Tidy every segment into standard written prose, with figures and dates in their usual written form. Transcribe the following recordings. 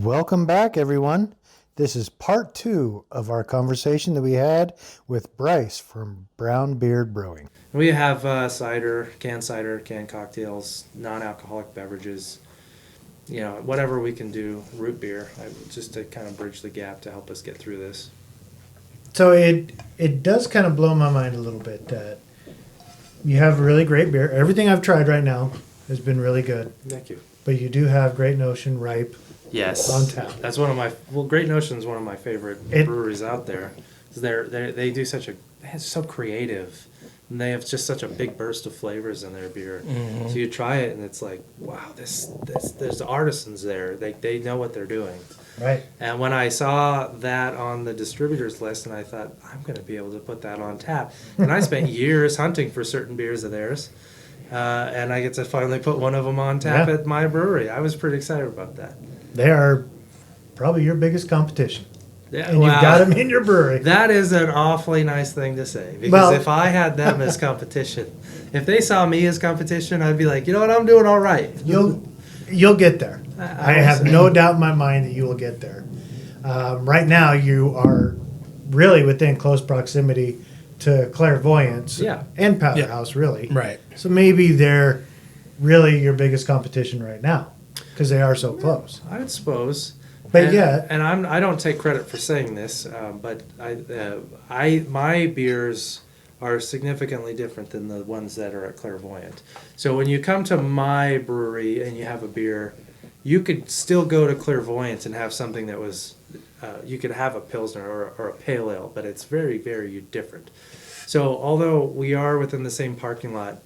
Welcome back, everyone. This is part 2 of our conversation that we had with Bryce from Brown Beard Brewing. We have cider, canned cocktails, non-alcoholic beverages, whatever we can do, root beer, just to kind of bridge the gap to help us get through this. So it does kind of blow my mind a little bit that you have really great beer. Everything I've tried right now has been really good. Thank you. But you do have Great Notion ripe. Yes, on tap. That's one of my Great Notion is one of my favorite breweries out there. They do it's so creative, and they have just such a big burst of flavors in their beer. Mm-hmm. So you try it, and it's like, wow, there's artisans there. They know what they're doing. Right. And when I saw that on the distributors list, and I thought, I'm going to be able to put that on tap. And I spent years hunting for certain beers of theirs, and I get to finally put one of them on tap at my brewery. I was pretty excited about that. They are probably your biggest competition. Yeah, and you've got them in your brewery. That is an awfully nice thing to say. Because if I had them as competition, if they saw me as competition, I'd be like, you know what, I'm doing all right. You'll get there. I have no doubt in my mind that you will get there. Right now, you are really within close proximity to Clairvoyance and Powderhouse, really. Right. So maybe they're really your biggest competition right now because they are so close. I would suppose. But and I don't take credit for saying this, but my beers are significantly different than the ones that are at Clairvoyant. So when you come to my brewery and you have a beer, you could still go to Clairvoyant and have something that was, you could have a Pilsner or a Pale Ale, but it's very, very different. So although we are within the same parking lot,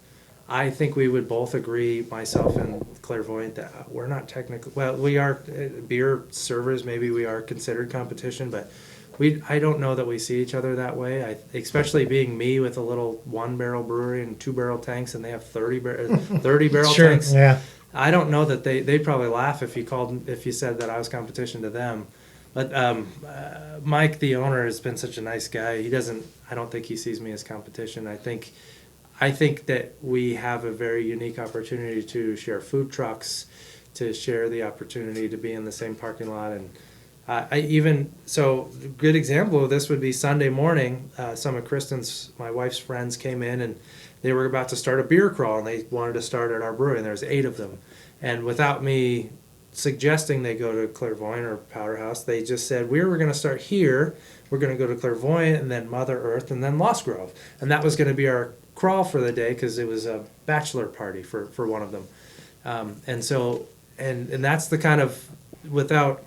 I think we would both agree, myself and Clairvoyant, that we're not technically, well, we are beer servers, maybe we are considered competition, but I don't know that we see each other that way. Especially being me with a little 1-barrel brewery and 2-barrel tanks, and they have 30 barrel sure, tanks. Yeah. I don't know that they'd probably laugh if you said that I was competition to them. But Mike, the owner, has been such a nice guy. I don't think he sees me as competition. I think that we have a very unique opportunity to share food trucks, to share the opportunity to be in the same parking lot. And a good example of this would be Sunday morning. Some of Kristen's, my wife's friends, came in and they were about to start a beer crawl, and they wanted to start at our brewery, and there's 8 of them. And without me suggesting they go to Clairvoyant or Powderhouse, they just said, we were going to start here, we're going to go to Clairvoyant, and then Mother Earth, and then Lost Grove. And that was going to be our crawl for the day, because it was a bachelor party for one of them. And that's the kind of, without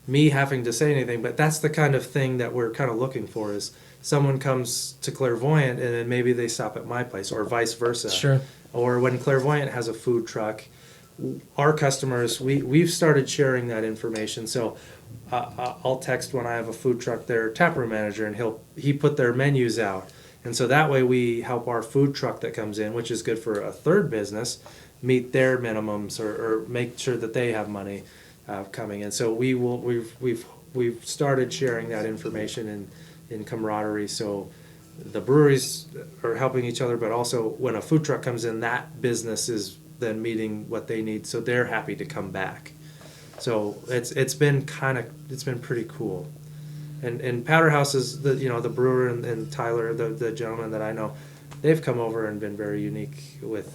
me having to say anything, but that's the kind of thing that we're kind of looking for, is someone comes to Clairvoyant and then maybe they stop at my place, or vice versa. Sure. Or when Clairvoyant has a food truck, our customers, we've started sharing that information. So I'll text when I have a food truck their taproom manager, and he put their menus out. And so that way we help our food truck that comes in, which is good for a third business, meet their minimums or make sure that they have money coming in. So we've started sharing that information in camaraderie. So the breweries are helping each other, but also when a food truck comes in, that business is then meeting what they need, so they're happy to come back. So it's been pretty cool. And Powderhouse is the brewer and Tyler, the gentleman that I know, they've come over and been very unique with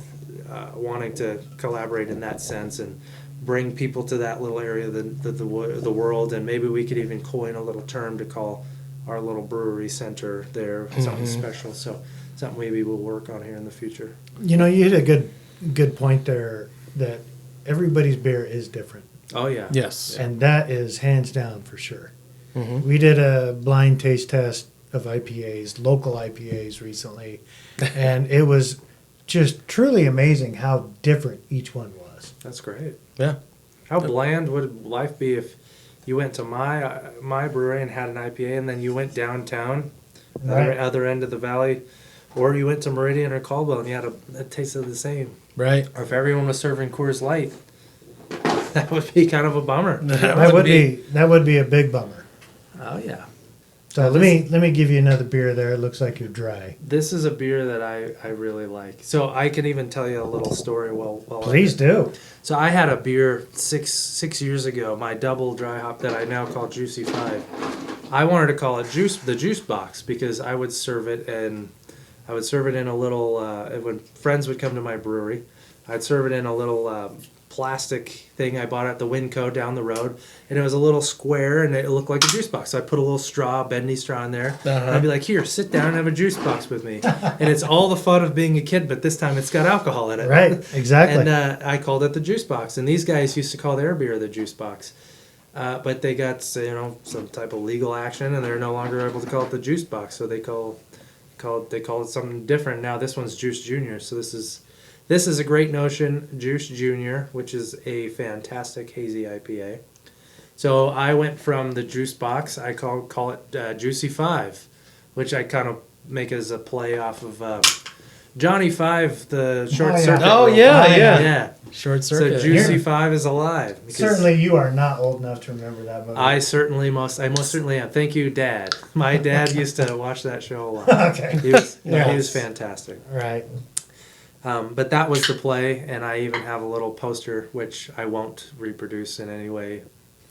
wanting to collaborate in that sense and bring people to that little area of the world. And maybe we could even coin a little term to call our little brewery center there something special. So something maybe we'll work on here in the future. You hit a good point there, that everybody's beer is different. Oh yeah. Yes. And that is hands down for sure. Mm-hmm. We did a blind taste test of IPAs, local IPAs recently, and it was just truly amazing how different each one was. That's great. Yeah. How bland would life be if you went to my brewery and had an IPA, and then you went downtown, Right. other end of the valley, or you went to Meridian or Caldwell and you had a taste of the same. Right. Or if everyone was serving Coors Light, that would be kind of a bummer. That would be a big bummer. Oh yeah. So let me give you another beer there. It looks like you're dry. This is a beer that I really like. So I can even tell you a little story. Please do. So I had a beer six years ago, my double dry hop that I now call Juicy 5. I wanted to call it the juice box because I would serve it in a little when friends would come to my brewery. I'd serve it in a little plastic thing I bought at the Winco down the road, and it was a little square and it looked like a juice box. So I put a little bendy straw in there. And I'd be like, here, sit down and have a juice box with me. And it's all the fun of being a kid, but this time it's got alcohol in it. Right, exactly. And I called it the juice box, and these guys used to call their beer the juice box. But they got some type of legal action, and they're no longer able to call it the juice box, so they call it something different now. This one's Juice Junior. So this is a Great Notion Juice Junior, which is a fantastic hazy IPA. So I went from the juice box, I call it Juicy 5, which I kind of make as a play off of Johnny 5, the Short Circuit. Oh, yeah. Short Circuit. So Juicy 5 is alive. Certainly you are not old enough to remember that movie. I most certainly am. Thank you, Dad. My dad used to watch that show a lot. Okay. He was fantastic. Right. But that was the play, and I even have a little poster, which I won't reproduce in any way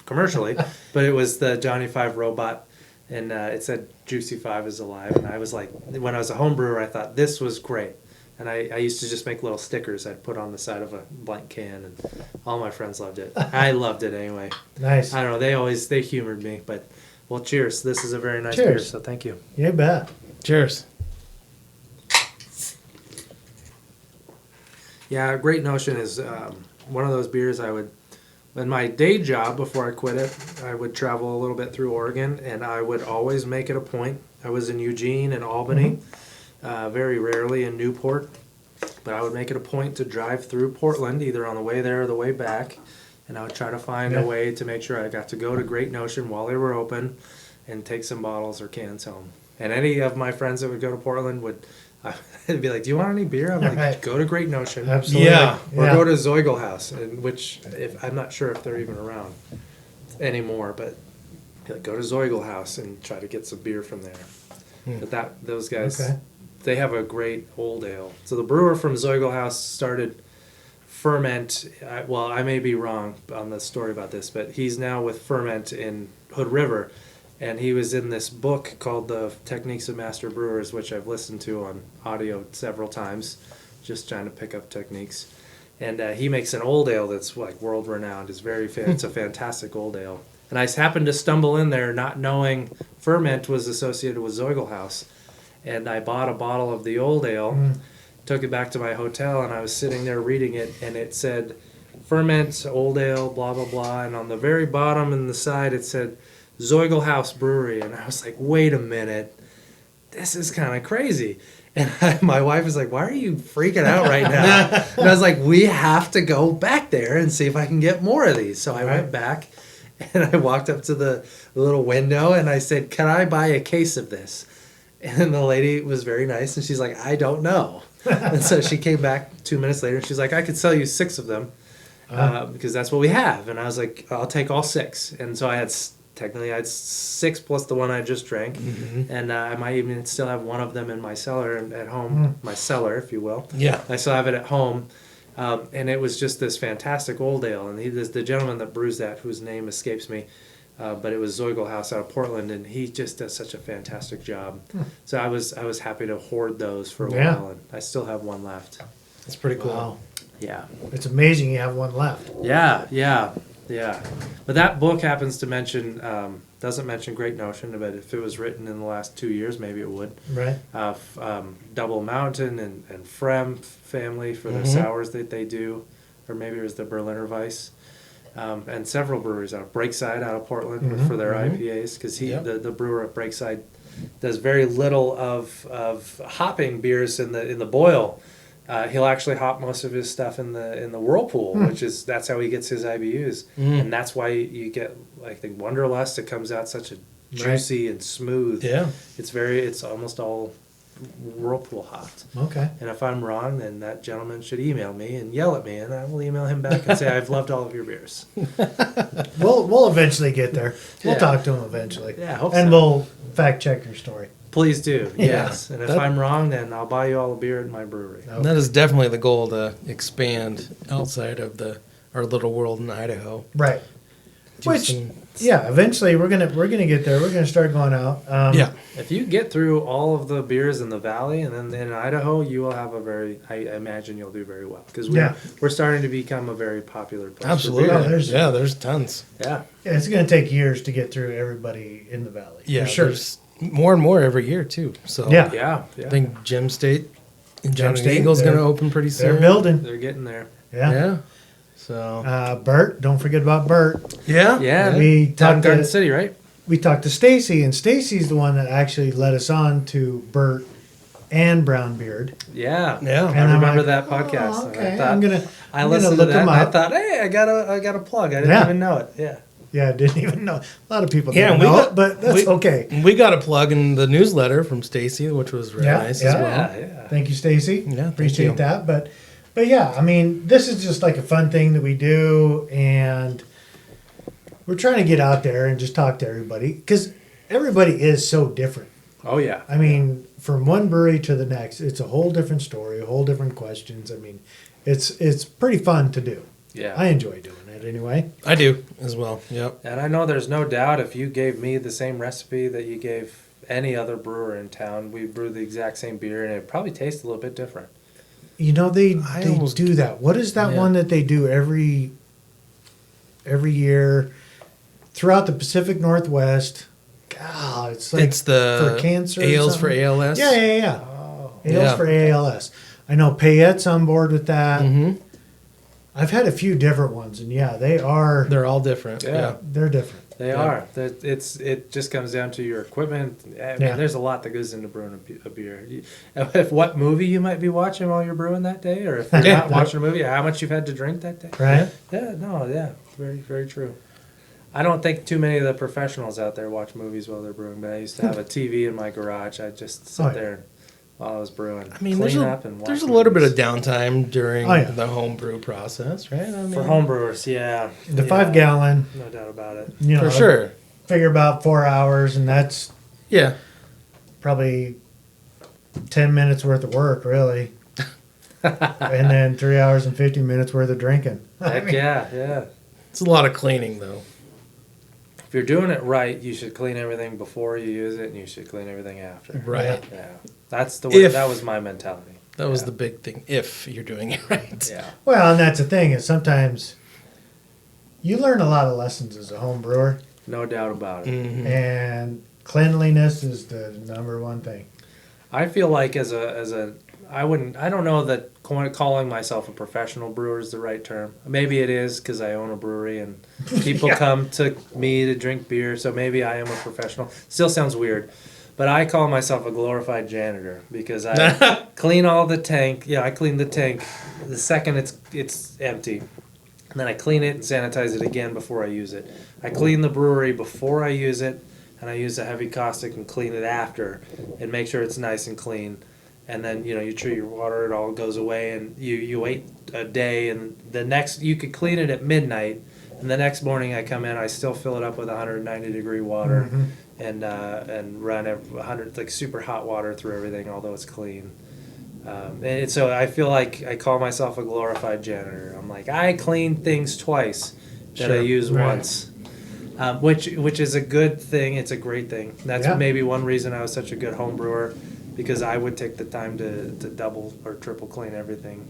commercially, but it was the Johnny 5 robot, and it said Juicy 5 is alive, and I was like, when I was a home brewer, I thought this was great. And I used to just make little stickers I'd put on the side of a blank can, and all my friends loved it. I loved it anyway. Nice. I don't know, they humored me, but, well, cheers. This is a very nice Cheers. beer, so thank you. You bet. Cheers. Yeah, Great Notion is one of those beers I would, in my day job before I quit it, I would travel a little bit through Oregon, and I would always make it a point. I was in Eugene and Albany, very rarely in Newport, but I would make it a point to drive through Portland, either on the way there or the way back, and I would try to find a way to make sure I got to go to Great Notion while they were open and take some bottles or cans home. And any of my friends that would go to Portland would... I'd be like, do you want any beer? I'm like, Right. go to Great Notion. Absolutely. Yeah. Or go to Zeugel House, which I'm not sure if they're even around anymore, but go to Zeugel House and try to get some beer from there. But those guys, they have a great old ale. So the brewer from Zeugel House started Ferment. I may be wrong on the story about this, but he's now with Ferment in Hood River. And he was in this book called The Techniques of Master Brewers, which I've listened to on audio several times, just trying to pick up techniques. And he makes an old ale that's like world renowned. It's a fantastic old ale. And I happened to stumble in there not knowing Ferment was associated with Zeugel House. And I bought a bottle of the old ale, took it back to my hotel, and I was sitting there reading it, and it said Ferment, old ale, blah, blah, blah. And on the very bottom and the side it said Zeugel House Brewery, and I was like, wait a minute, this is kind of crazy. And my wife was like, why are you freaking out right now? And I was like, we have to go back there and see if I can get more of these. So I went back, and I walked up to the little window, and I said, can I buy a case of this? And the lady was very nice, and she's like, I don't know. And so she came back 2 minutes later, and she's like, I could sell you 6 of them because that's what we have. And I was like, I'll take all 6. And so I had... Technically, I had 6 plus the one I just drank, and I might even still have one of them in my cellar at home, my cellar, if you will. Yeah. I still have it at home, and it was just this fantastic old ale. And the gentleman that brews that, whose name escapes me, but it was Zeugel House out of Portland, and he just does such a fantastic job. So I was happy to hoard those for a while, and I still have one left. That's pretty cool. Wow. Yeah. It's amazing you have one left. Yeah. But that book happens to mention, doesn't mention Great Notion, but if it was written in the last 2 years, maybe it would. Right. Double Mountain and Frem family for their sours that they do, or maybe it was the Berliner Weiss. And several breweries out of Breakside out of Portland for their IPAs, because the brewer at Breakside does very little of hopping beers in the boil. He'll actually hop most of his stuff in the whirlpool, that's how he gets his IBUs, and that's why you get, I think, Wonderlust. It comes out such a juicy and smooth. Yeah, it's almost all whirlpool hot. Okay. And if I'm wrong, then that gentleman should email me and yell at me, and I will email him back and say, I've loved all of your beers. We'll eventually get there. We'll Yeah. talk to him eventually. Yeah, I hope And so. we'll fact check your story. Please do, Yeah. yes. And if That- I'm wrong, then I'll buy you all a beer at my brewery. No. And that is definitely the goal, to expand outside of our little world in Idaho. Right. Do Which, some- yeah, eventually we're gonna get there. We're gonna start going out. yeah. If you get through all of the beers in the valley and then in Idaho, you will have I imagine you'll do very well. Because we're starting to become a very popular place. for Absolutely. Oh, beer. There's tons. Yeah. Yeah, it's gonna take years to get through everybody in the valley. Yeah, for sure. there's more and more every year too. So Yeah. Yeah. I think Gem State and Gem Johnny State, Eagle's going to they're- open pretty They're soon. building. They're getting there. Yeah. Yeah. So Bert, don't forget about Bert. yeah, Yeah. We Down talked Garden to City, right? we talked to Stacy, and Stacy's the one that actually led us on to Bert and Brown Beard. Yeah. Yeah. And I I'm remember like, that oh, podcast. okay, I thought, I'm gonna listened to look that. them And I up. thought, hey, I got a plug. I didn't Yeah. even know it. Yeah. Yeah, I didn't even know. A lot of people Yeah, didn't we know got- it, but that's we- okay. We got a plug in the newsletter from Stacy, which was really Yeah, nice yeah. as well. Yeah. Thank you, Stacy. Yeah, thank appreciate you. that. But yeah, I mean, this is just like a fun thing that we do, and we're trying to get out there and just talk to everybody because everybody is so different. Oh yeah. I mean, from one brewery to the next, it's a whole different story, a whole different questions. I mean, it's pretty fun to do. Yeah. I enjoy doing it anyway. I do as well. Yep. And I know there's no doubt if you gave me the same recipe that you gave any other brewer in town, we brew the exact same beer and it probably tastes a little bit different. You know, they almost- do that. What is that Yeah. one that they do every year throughout the Pacific Northwest? God, it's like It's the for cancer. or ales for something. ALS. Yeah. Oh. Ales Yeah. for ALS. I know Payette's on board with that. Mm-hmm. I've had a few different ones, and yeah, they're They're all different. Yeah. different. They Yeah. are. It just comes down to your equipment. I mean, Yeah. there's a lot that goes into brewing a beer. If what movie you might be watching while you're brewing that day, or if you're Yeah. not watching a movie, how much you've had to drink that day. Right? Yeah, very, very true. I don't think too many of the professionals out there watch movies while they're brewing, but I used to have a TV in my garage. I'd just sit Oh, yeah. there while I was brewing. I mean, clean up and watch there's a little bit movies. of downtime during Oh, yeah. the homebrew process, right? I mean, For homebrewers, yeah. The Yeah, 5 gallon, No doubt about it. you know, for sure. figure about 4 hours, and that's Yeah. probably 10 minutes worth of work, really. And then 3 hours and 50 minutes worth of drinking. Heck yeah. It's a lot of cleaning though. If you're doing it right, you should clean everything before you use it, and you should clean everything after. Right. Yeah. That's the way. If- That was my mentality. That was Yeah. the big thing. If you're doing it right. Yeah. Well, and that's the thing, is sometimes you learn a lot of lessons as a home brewer, No doubt about it. Mhm. and cleanliness is the number one thing. I feel like as a I don't know that calling myself a professional brewer is the right term. Maybe it is because I own a brewery and people Yeah. come to me to drink beer, so maybe I am a professional. Still sounds weird, but I call myself a glorified janitor because I clean all the tank. Yeah, I clean the tank the second it's empty. And then I clean it and sanitize it again before I use it. I clean the brewery before I use it, and I use a heavy caustic and clean it after and make sure it's nice and clean. And then, you treat your water, it all goes away, and you wait a day, and you could clean it at midnight, and the next morning I come in, I still fill it up with 190 degree water and run 100, like super hot water through everything, although it's clean. And so I feel like I call myself a glorified janitor. I'm like, I clean things twice that I Sure, use right. once. Which is a good thing. It's a great thing. That's Yeah. maybe one reason I was such a good home brewer, because I would take the time to double or triple clean everything,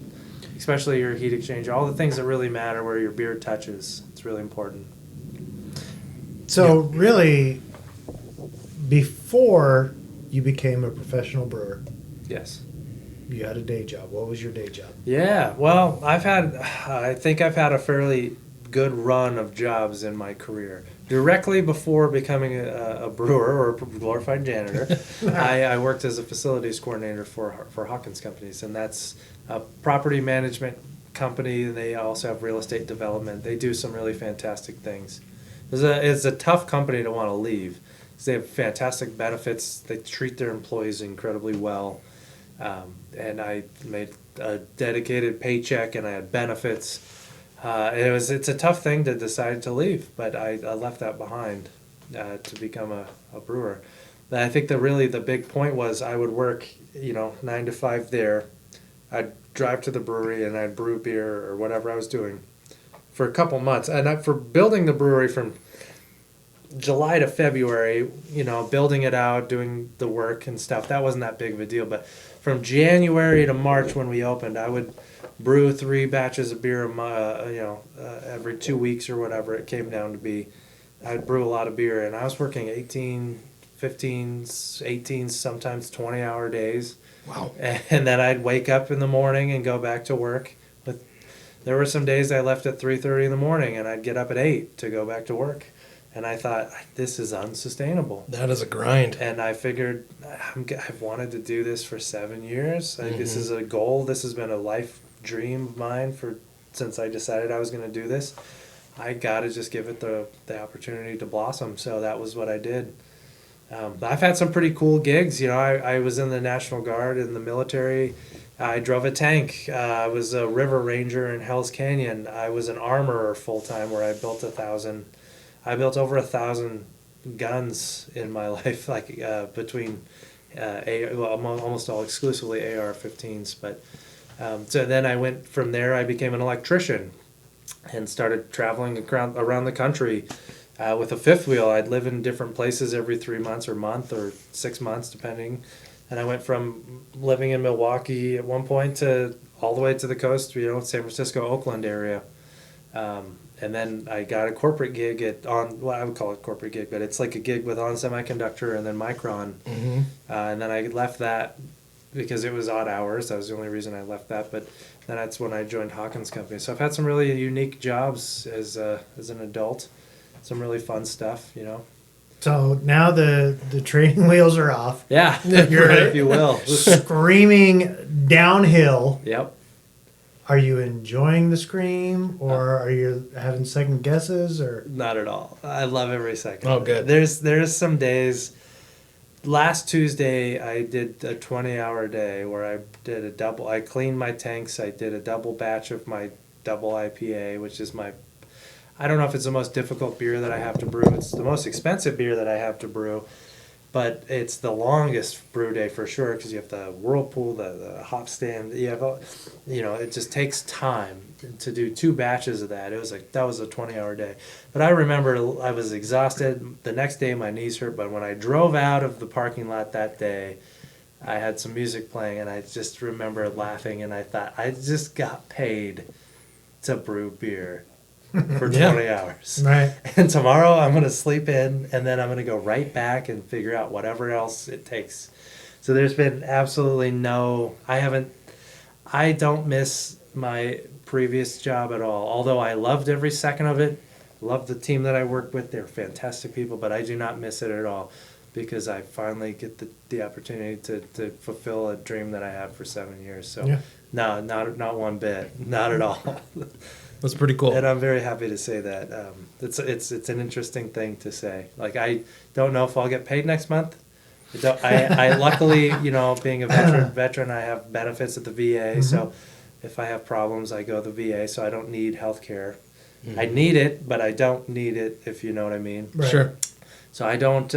especially your heat exchanger, all the things that really matter where your beer touches. It's really important. So really, before you became a professional brewer, Yes. you had a day job. What was your day job? Yeah, well, I think I've had a fairly good run of jobs in my career. Directly before becoming a brewer or a glorified janitor, I worked as a facilities coordinator for Hawkins Companies, and that's a property management company. They also have real estate development. They do some really fantastic things. It's a tough company to want to leave 'cause they have fantastic benefits. They treat their employees incredibly well. And I made a dedicated paycheck, and I had benefits. It's a tough thing to decide to leave, but I left that behind to become a brewer. But I think the big point was I would work, 9 to 5 there. I'd drive to the brewery and I'd brew beer or whatever I was doing for a couple months. And for building the brewery from July to February, building it out, doing the work and stuff, that wasn't that big of a deal. But from January to March when we opened, I would brew 3 batches of beer, every 2 weeks or whatever it came down to be. I'd brew a lot of beer, and I was working 18, 15, 18, sometimes 20-hour days. Wow. And then I'd wake up in the morning and go back to work. But there were some days I left at 3:30 in the morning, and I'd get up at 8 to go back to work. And I thought, this is unsustainable. That is a grind. And I figured, I've wanted to do this for 7 years. This is a goal. This has been a life dream of mine since I decided I was going to do this. I got to just give it the opportunity to blossom. So that was what I did. I've had some pretty cool gigs. I was in the National Guard in the military. I drove a tank. I was a river ranger in Hell's Canyon. I was an armorer full-time where I built over 1,000 guns in my life, between almost all exclusively AR-15s. But so then I went from there. I became an electrician and started traveling around the country with a fifth wheel. I'd live in different places every 3 months or month or 6 months, depending. And I went from living in Milwaukee at one point to all the way to the coast, San Francisco, Oakland area. And then I got a corporate gig I would call it a corporate gig, but it's like a gig with On Semiconductor and then Micron. Mm-hmm. And then I left that because it was odd hours. That was the only reason I left that. But then that's when I joined Hawkins Company. So I've had some really unique jobs as an adult. Some really fun stuff, So now the training wheels are off. Yeah, You're right, if you will. Screaming downhill. Yep. Are you enjoying the scream, or are you having second guesses, or? Not at all. I love every second. Oh, good. There's some days. Last Tuesday, I did a 20-hour day where I did a double. I cleaned my tanks. I did a double batch of my double IPA, which is I don't know if it's the most difficult beer that I have to brew. It's the most expensive beer that I have to brew, but it's the longest brew day for sure because you have the whirlpool, the hop stand. You have, it just takes time to do 2 batches of that. That was a 20-hour day. But I remember I was exhausted. The next day my knees hurt, but when I drove out of the parking lot that day, I had some music playing, and I just remember laughing, and I thought, I just got paid to brew beer for 20 hours. Right. And tomorrow I'm going to sleep in, and then I'm going to go right back and figure out whatever else it takes. So there's been absolutely I don't miss my previous job at all. Although I loved every second of it, loved the team that I worked with. They're fantastic people, but I do not miss it at all because I finally get the opportunity to fulfill a dream that I had for 7 years. So Yeah. no, not one bit, not at all. That's pretty cool. And I'm very happy to say that. It's an interesting thing to say. I don't know if I'll get paid next month. I luckily, being a veteran, I have benefits at the VA. Mm-hmm. So if I have problems, I go to the VA. So I don't need health care. Mm-hmm. I need it, but I don't need it, if you know what I mean. Right. Sure. So I don't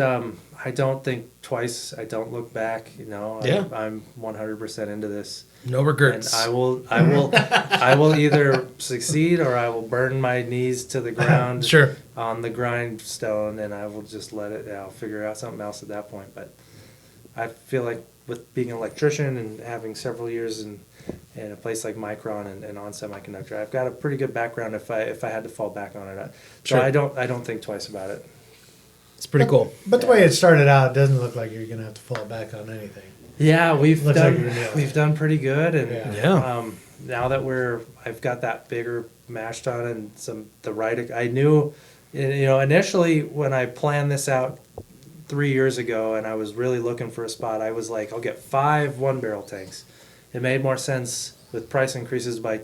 think twice. I don't look back. Yeah. I'm 100% into this. No regrets. And I will either succeed or I will burn my knees to the ground Sure. on the grindstone, and I will just let it. I'll figure out something else at that point. But I feel like with being an electrician and having several years in a place like Micron and On Semiconductor, I've got a pretty good background if I had to fall back on it. So Sure. I don't think twice about it. It's pretty cool. But the way it started out, it doesn't look like you're going to have to fall back on anything. Yeah, we've Looks like you're nailed. done pretty good, and Yeah. now that I've got that bigger mash tun and the right. I knew, initially when I planned this out 3 years ago, and I was really looking for a spot. I was like, I'll get 5 1-barrel tanks. It made more sense with price increases by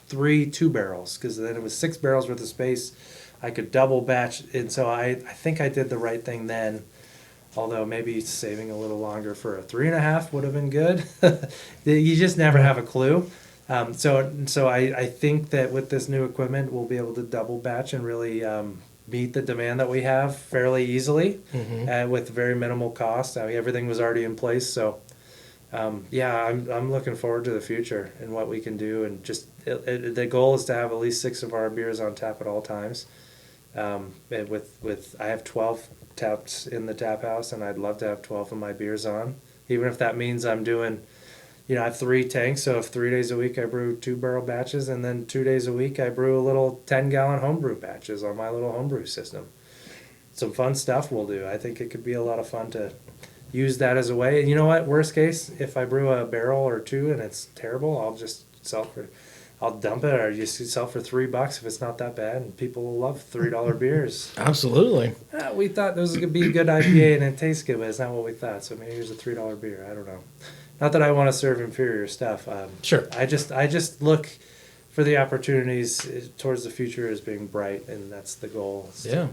3 2-barrels because then it was 6 barrels worth of space. I could double batch, and so I think I did the right thing then. Although maybe saving a little longer for a 3.5 would have been good. You just never have a clue. So I think that with this new equipment, we'll be able to double batch and really meet the demand that we have fairly easily, with very minimal cost. I mean, everything was already in place, so I'm looking forward to the future and what we can do. And just the goal is to have at least 6 of our beers on tap at all times. And with I have 12 taps in the tap house, and I'd love to have 12 of my beers on, even if that means I'm doing, I have 3 tanks, so if 3 days a week I brew 2 barrel batches, and then 2 days a week I brew a little 10-gallon homebrew batches on my little homebrew system. Some fun stuff we'll do. I think it could be a lot of fun to use that as a way. And you know what? Worst case, if I brew a barrel or 2 and it's terrible, I'll dump it or just sell for $3 if it's not that bad, and people will love $3 beers. Absolutely. We thought this was gonna be a good IPA and it tastes good, but it's not what we thought. So maybe here's a $3 beer. I don't know. Not that I want to serve inferior stuff. Sure. I just look for the opportunities towards the future as being bright, and that's the goal. Yeah.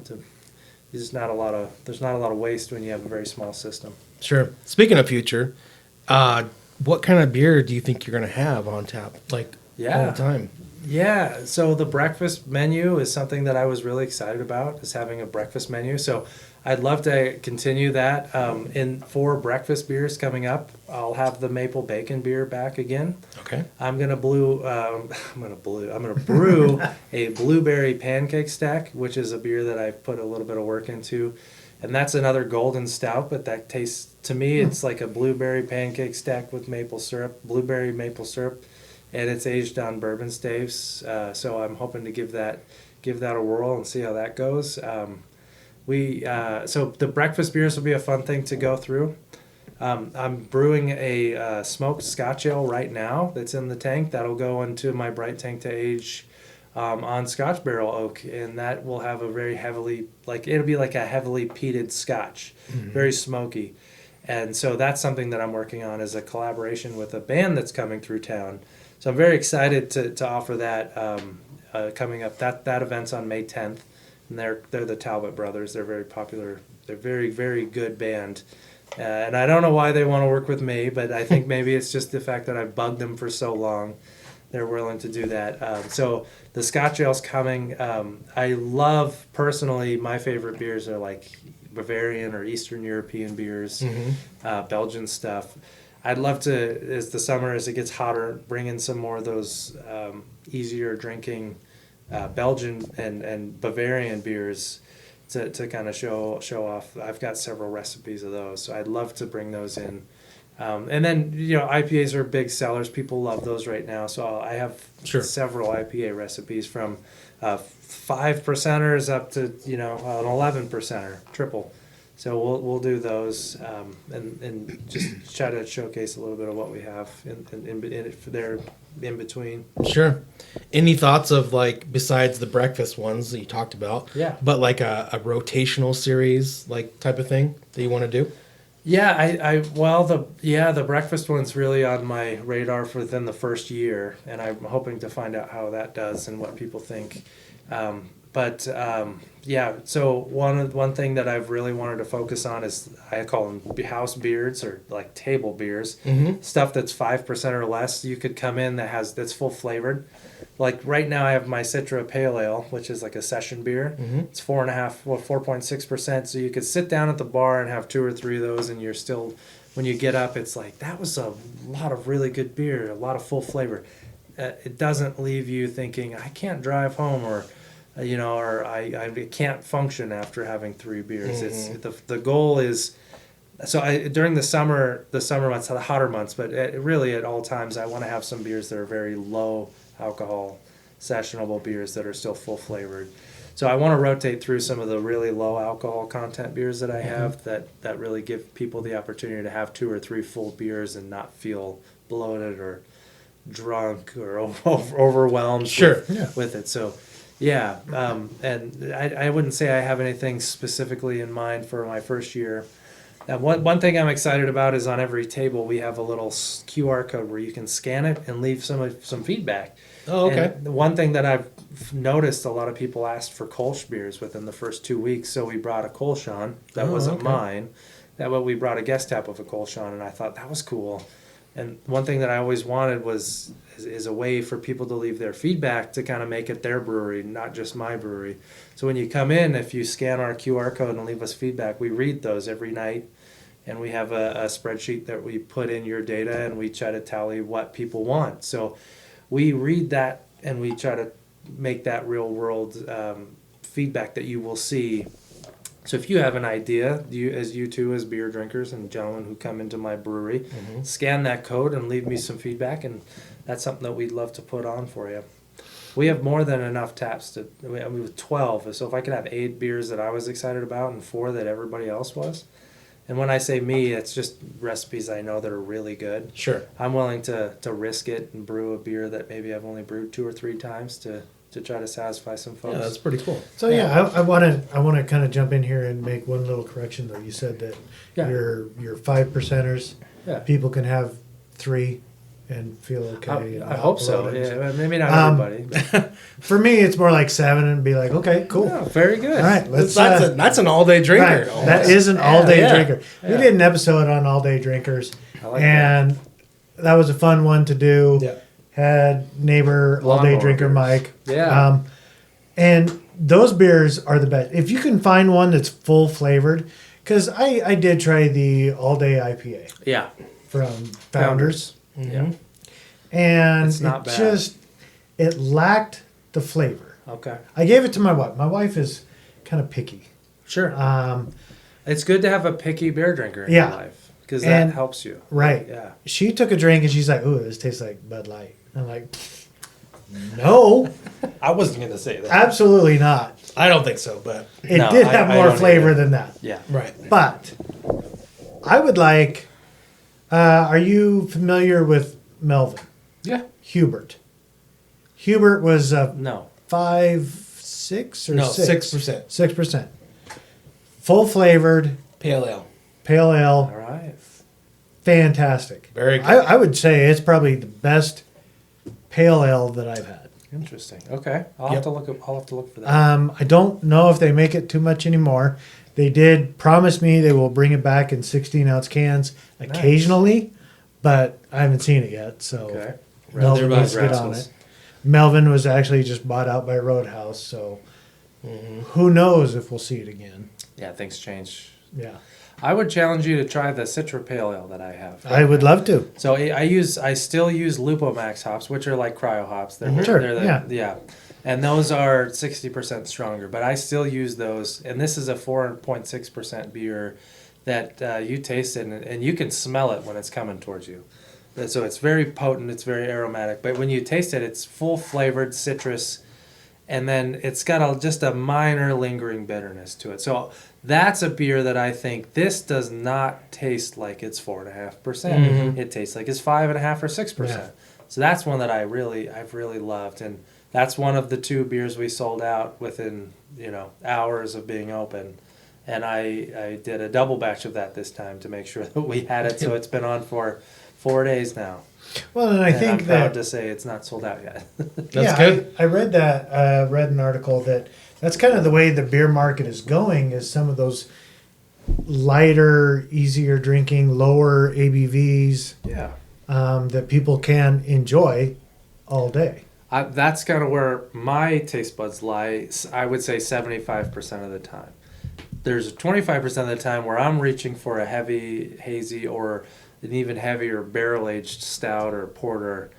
There's not a lot of waste when you have a very small system. Sure. Speaking of future, what kind of beer do you think you're going to have on tap, all the time? Yeah, so the breakfast menu is something that I was really excited about, is having a breakfast menu. So I'd love to continue that. For breakfast beers coming up, I'll have the maple bacon beer back again. Okay. I'm gonna brew a blueberry pancake stack, which is a beer that I've put a little bit of work into. And that's another golden stout, but that tastes, to me, it's like a blueberry pancake stack with blueberry maple syrup. And it's aged on bourbon staves, so I'm hoping to give that a whirl and see how that goes. So the breakfast beers will be a fun thing to go through. I'm brewing a smoked Scotch ale right now that's in the tank. That'll go into my bright tank to age on Scotch barrel oak, and that will have a very heavily, it'll be like a heavily peated Scotch, very smoky. And so that's something that I'm working on as a collaboration with a band that's coming through town. So I'm very excited to offer that coming up. That event's on May 10th, and they're the Talbot brothers. They're very popular. They're very, very good band, and I don't know why they want to work with me, but I think maybe it's just the fact that I've bugged them for so long. They're willing to do that. So the Scotch ale's coming. I love, personally, my favorite beers are like Bavarian or Eastern European beers, Belgian stuff. I'd love to, as it gets hotter, bring in some more of those easier drinking Belgian and Bavarian beers to kind of show off. I've got several recipes of those, so I'd love to bring those in. And then, IPAs are big sellers. People love those right now, so I have several IPA recipes from 5%ers up to, an 11%er, triple. So we'll do those and just try to showcase a little bit of what we have in between. Sure. Any thoughts of besides the breakfast ones that you talked about? Yeah. But a rotational series type of thing that you want to do? Yeah, the breakfast one's really on my radar for within the first year, and I'm hoping to find out how that does and what people think. So one thing that I've really wanted to focus on is, I call them house beards, or table beers, stuff that's 5% or less. You could come in that's full flavored. Right now I have my Citra Pale Ale, which is a session beer. It's 4.6%. So you could sit down at the bar and have 2 or 3 of those, and you're still, when you get up, it's that was a lot of really good beer, a lot of full flavor. It doesn't leave you thinking, I can't drive home, or I can't function after having 3 beers. It's the goal is, during the summer months, the hotter months, but really at all times, I want to have some beers that are very low alcohol, sessionable beers that are still full flavored. So I want to rotate through some of the really low alcohol content beers that I have that really give people the opportunity to have 2 or 3 full beers and not feel bloated or drunk or overwhelmed with it. So. Yeah, and I wouldn't say I have anything specifically in mind for my first year. One thing I'm excited about is on every table we have a little QR code where you can scan it and leave some feedback. Oh, okay. And one thing that noticed a lot of people asked for Kolsch beers within the first 2 weeks, so we brought a Kolsch on. That wasn't mine. We brought a guest tap of a Kolsch on, and I thought that was cool. And one thing that I always wanted is a way for people to leave their feedback to kind of make it their brewery, not just my brewery. So when you come in, if you scan our QR code and leave us feedback, we read those every night. And we have a spreadsheet that we put in your data, and we try to tally what people want. So we read that, and we try to make that real world feedback that you will see. So if you have an idea, you two as beer drinkers and gentlemen who come into my brewery, scan that code and leave me some feedback, and that's something that we'd love to put on for you. We have more than enough taps with 12. So if I could have 8 beers that I was excited about and 4 that everybody else was. And when I say me, it's just recipes I know that are really good. Sure. I'm willing to risk it and brew a beer that maybe I've only brewed 2 or 3 times to try to satisfy some folks. Yeah, that's pretty cool. So I want to kind of jump in here and make one little correction though. You said that your 5%ers, people can have 3 and feel okay. I hope so. Yeah, maybe not everybody. For me, it's more like 7 and be like, okay, cool. Yeah, very good. All right, That's an all-day drinker. Right, that is an all-day drinker. Yeah. We did an episode on all-day drinkers, that was a fun one to do. Yeah. Had neighbor all-day drinker beers. Mike. Yeah. And those beers are the best. If you can find one that's full flavored, because I did try the all-day IPA. Yeah. From Founders. Yeah. And It's not bad. It lacked the flavor. Okay. I gave it to my wife. My wife is kind of picky. Sure. It's good to have a picky beer drinker in your life because that helps you. Right. Yeah. She took a drink and she's like, "Ooh, this tastes like Bud Light." I'm like, "No, I wasn't going to say that. absolutely not. I don't think so, but It did have more flavor than that." Yeah. right. But I would like. Are you familiar with Melvin? Yeah. Hubert. Hubert was No. 5.6 or No, 6%. 6%. 6%. Full flavored, Pale ale. pale All ale, right. fantastic. Very good. I would say it's probably the best pale ale that I've had. Interesting. Okay. I'll have to look for that. I don't know if they make it too much anymore. They did promise me they will bring it back in 16-ounce cans occasionally, but I haven't seen it yet. So Okay. Melvin Rather needs to get on it. Melvin was actually just bought out by Roadhouse, so who knows if we'll see it again. Yeah, things change. Yeah, I would challenge you to try the Citra Pale Ale that I have. I would love to. So I still use Lupomax hops, which are like cryo hops. Sure, yeah. And those are 60% stronger, but I still use those. And this is a 4.6% beer that you taste it, and you can smell it when it's coming towards you. So it's very potent, it's very aromatic, but when you taste it, it's full flavored citrus, and then it's got just a minor lingering bitterness to it. So that's a beer that I think this does not taste like it's 4.5%. It tastes like it's 5.5 or 6%. Yeah. So that's one that I've really loved, and that's one of the 2 beers we sold out within hours of being open. And I did a double batch of that this time to make sure that we had it. So it's been on for 4 days now. Well, and I think I'm that proud to say it's not sold out yet. That's good. I read that. Read an article that's kind of the way the beer market is going. Is some of those lighter, easier drinking, lower ABVs Yeah. that people can enjoy all day. That's kind of where my taste buds lie. I would say 75% of the time. There's 25% of the time where I'm reaching for a heavy, hazy, or an even heavier barrel-aged stout or porter.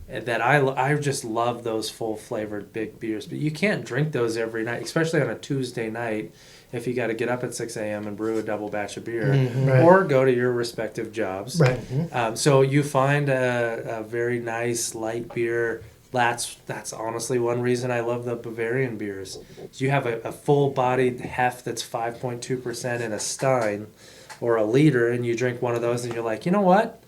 That I just love those full-flavored big beers. But you can't drink those every night, especially on a Tuesday night if you got to get up at 6 a.m. and brew a double batch of beer Right. or go to your respective jobs. Right. So you find a very nice light beer. That's honestly one reason I love the Bavarian beers. You have a full-bodied heft that's 5.2% in a stein or a liter, and you drink one of those, and you're like, you know what?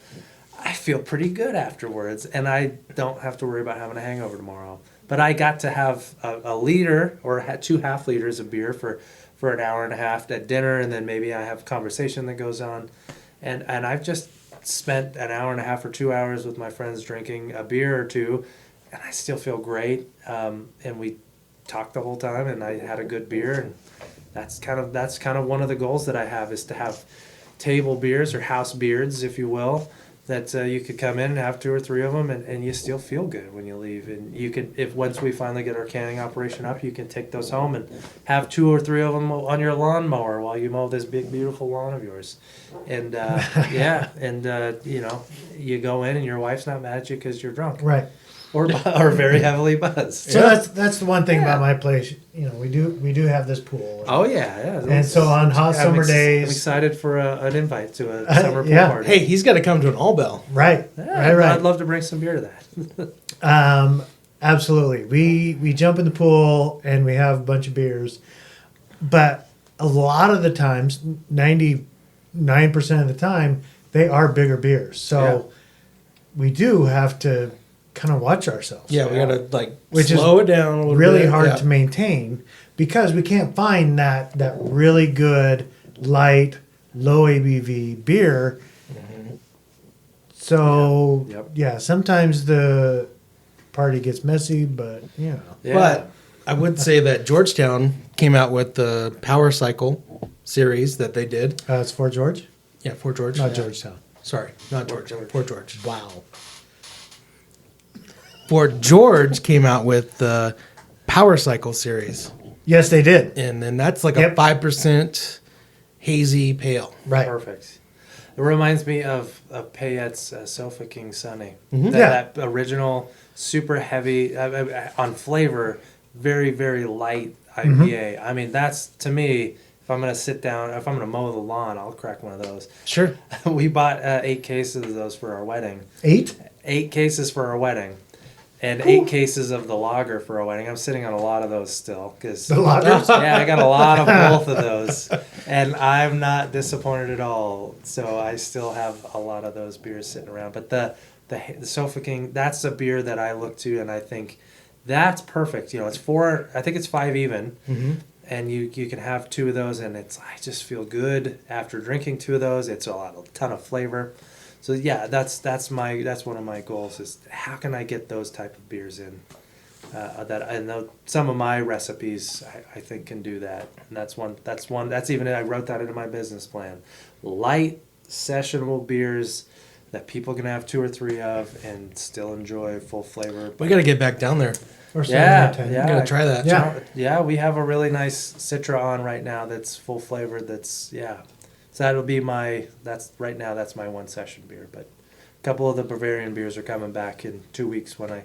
I feel pretty good afterwards, and I don't have to worry about having a hangover tomorrow. But I got to have a liter or 2 half liters of beer for an hour and a half at dinner, and then maybe I have a conversation that goes on. And I've just spent an hour and a half or 2 hours with my friends drinking a beer or two, and I still feel great. And we talked the whole time, and I had a good beer, and that's kind of one of the goals that I have, is to have table beers or house beards, if you will, that you could come in and have 2 or 3 of them, and you still feel good when you leave. And you can, if once we finally get our canning operation up, you can take those home and have 2 or 3 of them on your lawnmower while you mow this big, beautiful lawn of yours. And yeah, and you know, you go in and your wife's not mad at you because you're drunk, Right. or very heavily buzzed. So that's the one thing about my place. You know, we do have this pool. Oh yeah. And so on hot summer days, I'm excited for an invite to a summer pool yeah. party. Hey, he's got to come to an all bell. right, Yeah, right. I'd love to bring some beer to that. Absolutely. We jump in the pool and we have a bunch of beers, but a lot of the times, 99% of the time, they are bigger beers. So we do have to kind of watch ourselves. Yeah, we got to like Which slow is it down a little really bit. hard Yeah. to maintain because we can't find that really good, light, low ABV beer. So Yep. yeah, sometimes the party gets messy, but you know. Yeah. But I would say that Georgetown came out with the Power Cycle series that they did. It's Fort George, Yeah, Fort George. not Yeah. Georgetown. Sorry, not Georgetown. Fort George. Wow. Fort George came out with the Power Cycle series, Yes, they did. and then that's like Yep. a 5% hazy pale. Right. Perfect. It reminds me of Payette's Sofa King Sunny. Yeah. That original, super heavy on flavor, very, very light IPA. I mean, that's, to me, if I'm going to sit down, if I'm going to mow the lawn, I'll crack one of those. Sure. We bought 8 cases of those for our wedding. 8? 8 cases for our wedding. And 8 cases of the lager for our wedding. I'm sitting on a lot of those still. Cause, The lagers? yeah, I got a lot of both of those. And I'm not disappointed at all. So I still have a lot of those beers sitting around. But the Sofa King, that's a beer that I look to and I think that's perfect. You know, it's 4, I think it's 5 even. Mm-hmm. And you can have 2 of those and I just feel good after drinking 2 of those. It's a ton of flavor. So yeah, that's one of my goals is how can I get those type of beers in that I know some of my recipes I think can do that, and that's even I wrote that into my business plan. Light sessionable beers that people can have 2 or 3 of and still enjoy full flavor. We got to get back down there. Or 7 Yeah, or 10. yeah. We got to try that. Yeah. Yeah, we have a really nice Citra on right now that's full flavored. So that'll be that's my 1 session beer. But a couple of the Bavarian beers are coming back in 2 weeks when I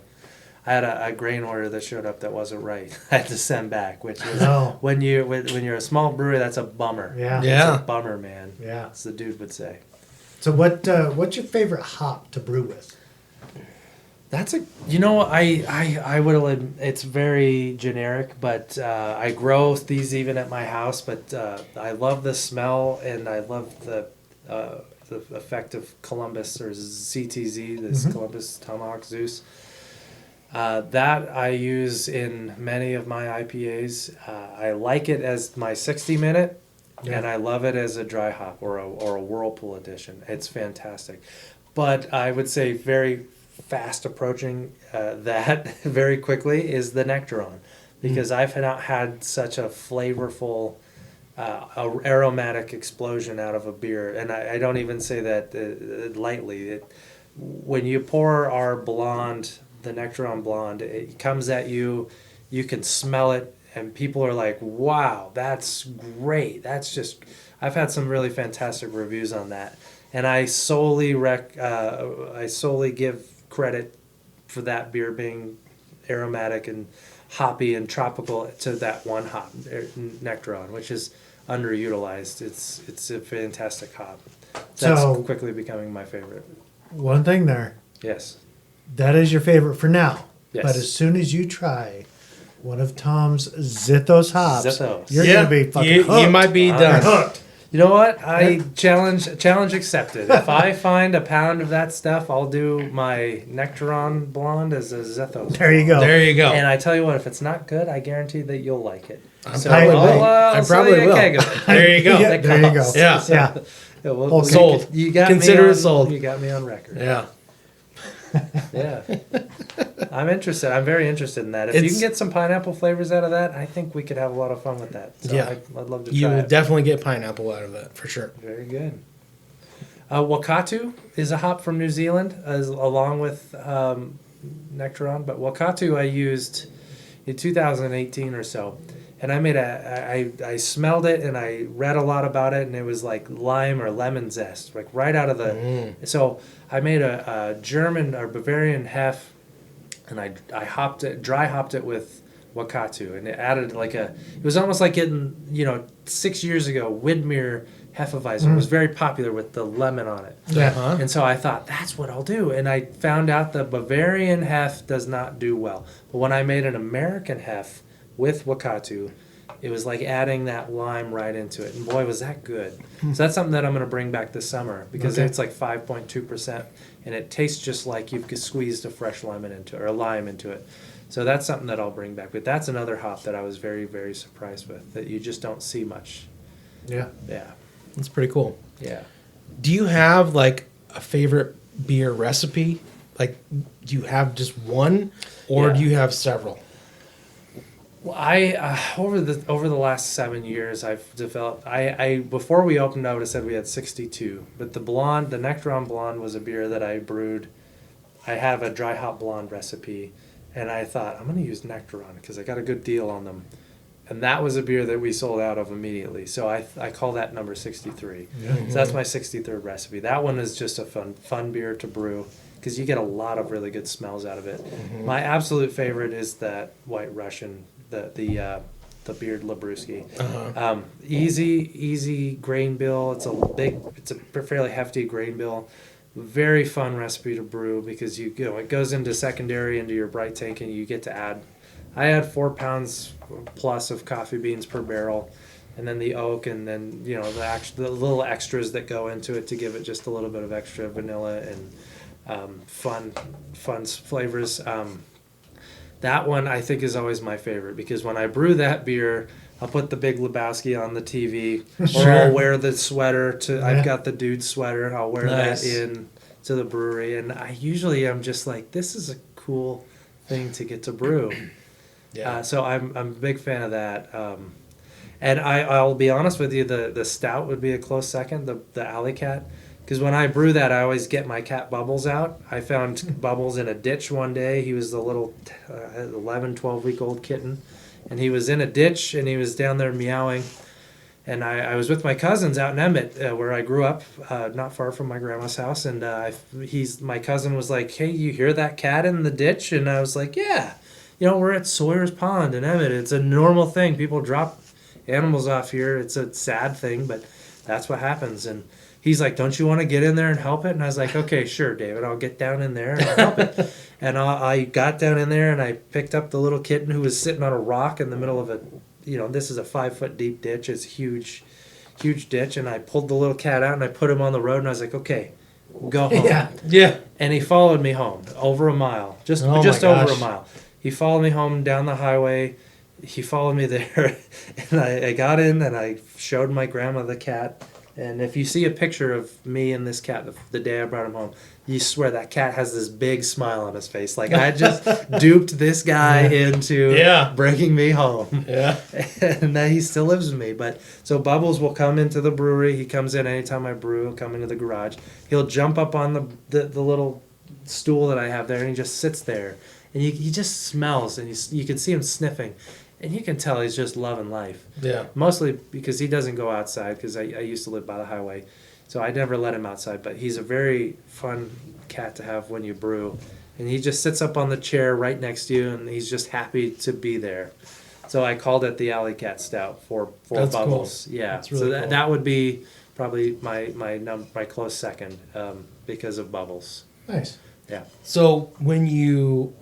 had a grain order that showed up that wasn't right. I had to send back, which is No. when you're a small brewery, that's a bummer. Yeah. Yeah. It's a bummer, man. Yeah. As the dude would say. So what's your favorite hop to brew with? That's I would, it's very generic, but I grow these even at my house, but I love the smell and I love the effect of Columbus or CTZ, this Columbus Tomahawk Zeus. That I use in many of my IPAs. I like it as my 60-minute, and I love it as a dry hop or a Whirlpool edition. It's fantastic. But I would say very fast approaching that very quickly is the Nectaron, because I've not had such a flavorful aromatic explosion out of a beer, and I don't even say that lightly. When you pour our blonde, the Nectaron blonde, it comes at you, you can smell it, and people are like, wow, that's great. That's just, I've had some really fantastic reviews on that, and I solely give credit for that beer being aromatic and hoppy and tropical to that one hop, Nectaron, which is underutilized. It's a fantastic hop. That's So- quickly becoming my favorite. One thing there. Yes. That is your favorite for now. Yes. But as soon as you try one of Tom's Zithos hops, Zithos. you're Yeah, gonna be fucking you hooked. might be You're done. hooked. You know what? Challenge accepted. If I find a pound of that stuff, I'll do my Nectaron blonde as a Zethos. There you go. There you go. And I tell you what, if it's not good, I guarantee that you'll like it. I probably will. I sell probably you a will. keg of it. There you go. Yeah, That there you go. costs. Yeah. Yeah. Yeah, well, Okay. Sold. You got Consider me it on, sold. You got me on record. Yeah. Yeah. I'm interested. I'm very interested in that. If you can get some pineapple flavors out of that, I think we could have a lot of fun with that. So Yeah. I'd love to try You will it. definitely get pineapple out of that for sure. Very good. Wakatu is a hop from New Zealand, along with Nectaron. But Wakatu I used in 2018 or so. And I smelled it and I read a lot about it, and it was like lime or lemon zest, like right out of the. So I made a German or Bavarian hef, and I dry hopped it with Wakatu, and it added it was almost like getting 6 years ago Widmer Hefeweizen was very popular with the lemon on it. Yeah. And so I thought, that's what I'll do. And I found out the Bavarian hef does not do well. But when I made an American hef with Wakatu, it was like adding that lime right into it. And boy, was that good. So that's something that I'm going to bring back this summer, because it's like 5.2%, and it tastes just like you've squeezed a fresh lemon into it, or a lime into it. So that's something that I'll bring back. But that's another hop that I was very, very surprised with, that you just don't see much. Yeah. Yeah. That's pretty cool. Yeah. Do you have like a favorite beer recipe? Like, do you have just one, or do you have several? Well, I over the last 7 years, I've developed. I before we opened, I would have said we had 62. But the Nectaron Blonde was a beer that I brewed. I have a dry hop blonde recipe, and I thought I'm going to use Nectaron because I got a good deal on them. And that was a beer that we sold out of immediately. So I call that number 63. Yeah. So that's my 63rd recipe. That one is just a fun beer to brew, because you get a lot of really good smells out of it. My absolute favorite is that White Russian, the Beard Labruski. Easy grain bill. It's a fairly hefty grain bill. Very fun recipe to brew, because it goes into secondary into your bright tank, and you get to add. I add 4 pounds plus of coffee beans per barrel, and then the oak, and then the little extras that go into it to give it just a little bit of extra vanilla and fun flavors. That one I think is always my favorite, because when I brew that beer, I'll put the Big Lebowski on the TV, or I'll wear the sweater I've got the dude sweater. I'll wear that in to the brewery, and I usually am just like, this is a cool thing to get to brew. Yeah. So I'm a big fan of that. And I'll be honest with you, the stout would be a close second, the Alley Cat. Because when I brew that, I always get my cat Bubbles out. I found Bubbles in a ditch one day. He was the little 11, 12-week-old kitten. And he was in a ditch, and he was down there meowing. And I was with my cousins out in Emmett, where I grew up, not far from my grandma's house. And my cousin was like, hey, you hear that cat in the ditch? And I was like, yeah. We're at Sawyer's Pond in Emmett. It's a normal thing. People drop animals off here. It's a sad thing, but that's what happens. And he's like, don't you want to get in there and help it? And I was like, okay, sure, David. I'll get down in there and I'll help it. And I got down in there, and I picked up the little kitten who was sitting on a rock in the middle of this is a 5-foot deep ditch. It's a huge ditch. And I pulled the little cat out, and I put him on the road, and I was like, okay, go home. Yeah. And he followed me home over a mile, just over a mile. He followed me home down the highway. He followed me there, and I got in, and I showed my grandma the cat. And if you see a picture of me and this cat the day I brought him home, you swear that cat has this big smile on his face. Like, I just duped this guy into bringing me home. Yeah. And he still lives with me. But so Bubbles will come into the brewery. He comes in anytime I brew. He'll come into the garage. He'll jump up on the little stool that I have there, and he just sits there. And he just smells, and you can see him sniffing. And you can tell he's just loving life. Yeah. Mostly because he doesn't go outside, because I used to live by the highway. So I never let him outside. But he's a very fun cat to have when you brew. And he just sits up on the chair right next to you, and he's just happy to be there. So I called it the Alley Cat Stout for Bubbles. Cool. Yeah. That's really cool. That would be probably my close second, because of Bubbles. Nice. Yeah. So when you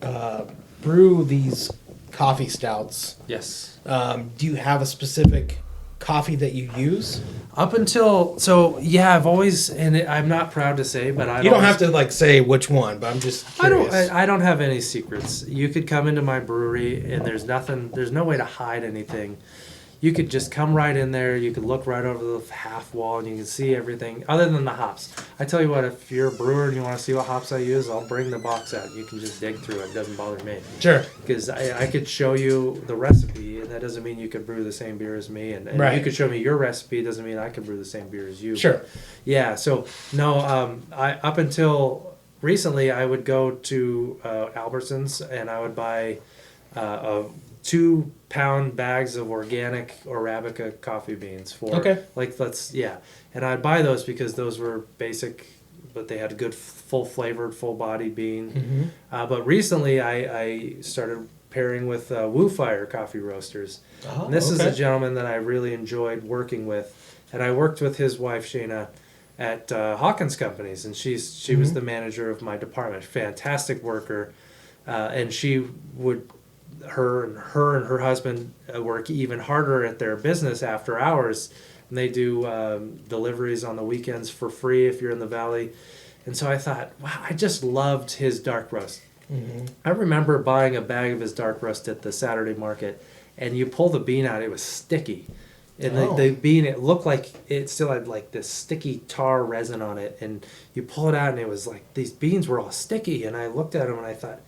brew these coffee stouts, yes, do you have a specific coffee that you use? I've always, and I'm not proud to say, but you don't have to say which one, but I'm just curious. I don't have any secrets. You could come into my brewery, and there's no way to hide anything. you could just come right in there. You could look right over the half wall and you can see everything other than the hops. I tell you what, if you're a brewer and you want to see what hops I use, I'll bring the box out. You can just dig through it. It doesn't bother me. Sure. Because I could show you the recipe, and that doesn't mean you could brew the same beer as me. And Right. you could show me your recipe, doesn't mean I could brew the same beer as you. Sure. Yeah. So no, I up until recently I would go to Albertsons and I would buy 2-pound bags of organic Arabica coffee beans for and I'd buy those because those were basic, but they had a good full flavored, full bodied bean. But recently I started pairing with Woo Fire coffee roasters. And this is a gentleman that I really enjoyed working with, and I worked with his wife Shayna at Hawkins Companies, and she was the manager of my department. Fantastic worker, and she would her and her husband work even harder at their business after hours. And they do deliveries on the weekends for free if you're in the valley. And so I thought, wow, I just loved his dark roast. I remember buying a bag of his dark roast at the Saturday market, and you pull the bean out, it was sticky. And the bean, it looked like it still had like this sticky tar resin on it. And you pull it out, and it was like these beans were all sticky. And I looked at them, and I thought,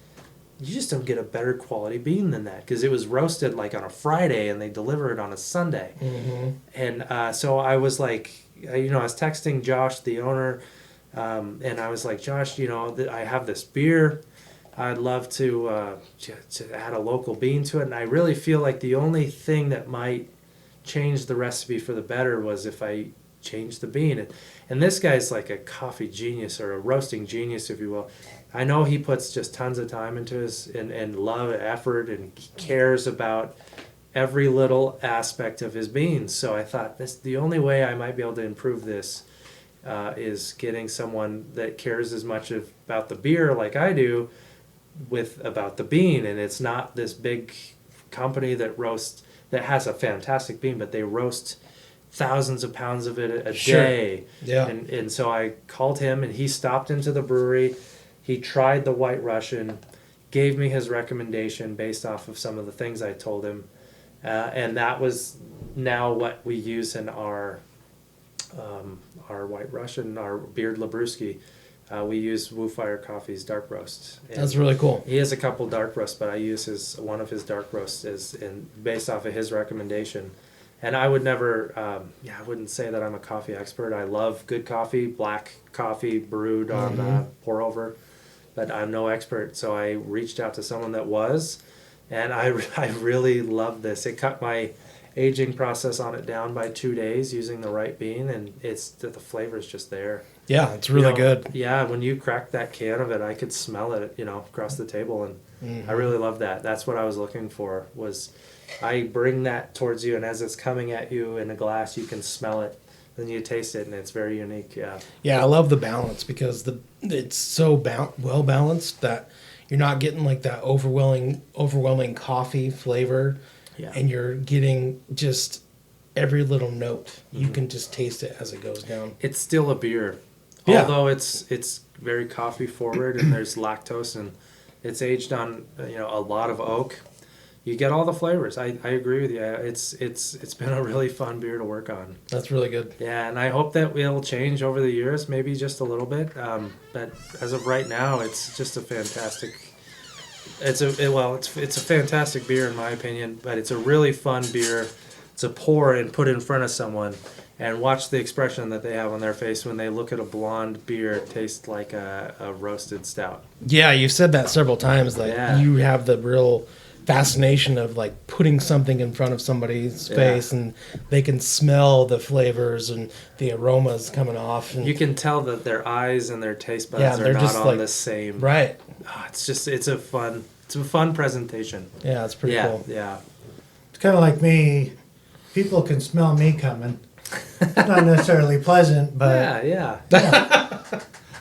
you just don't get a better quality bean than that, because it was roasted like on a Friday and they deliver it on a Sunday. And so I was like, I was texting Josh, the owner, and I was like, Josh, I have this beer. I'd love to add a local bean to it. And I really feel like the only thing that might change the recipe for the better was if I change the bean. And this guy's like a coffee genius, or a roasting genius, if you will. I know he puts just tons of time into his and love and effort, and he cares about every little aspect of his beans. So I thought the only way I might be able to improve this is getting someone that cares as much about the beer like I do about the bean. And it's not this big company that has a fantastic bean, but they roast thousands of pounds of it a day. Yeah. And so I called him, and he stopped into the brewery. He tried the White Russian, gave me his recommendation based off of some of the things I told him, and that was now what we use in our White Russian, our Beard Labruski. We use Woo Fire Coffee's dark roast. And that's really cool. He has a couple dark roasts, but I use one of his dark roasts based off of his recommendation. And I would never, I wouldn't say that I'm a coffee expert. I love good coffee, black coffee brewed on pour over, but I'm no expert. So I reached out to someone that was, and I really loved this. It cut my aging process on it down by 2 days using the right bean, and the flavor's just there. Yeah, it's really good. Yeah, when you cracked that can of it, I could smell it, across the table, and I really love that. That's what I was looking for. Was I bring that towards you, and as it's coming at you in a glass, you can smell it, then you taste it, and it's very unique. Yeah, I love the balance, because it's so well balanced that you're not getting like that overwhelming coffee flavor, and you're getting just every little note. You can just taste it as it goes down. It's still a beer, although it's very coffee forward, and there's lactose, and it's aged on a lot of oak. You get all the flavors. I agree with you. It's been a really fun beer to work on. That's really good. Yeah, and I hope that it'll change over the years, maybe just a little bit. But as of right now, it's just a fantastic. It's a fantastic beer in my opinion. But it's a really fun beer to pour and put in front of someone, and watch the expression that they have on their face when they look at a blonde beer taste like a roasted stout. Yeah, you've said that several times. You have the real fascination of like putting something in front of somebody's face, and they can smell the flavors and the aromas coming off, and you can tell that their eyes and their taste buds are not on the same. Right. It's a fun presentation. Yeah, it's pretty cool. Yeah. It's kind of like me. People can smell me coming. It's not necessarily pleasant, but yeah.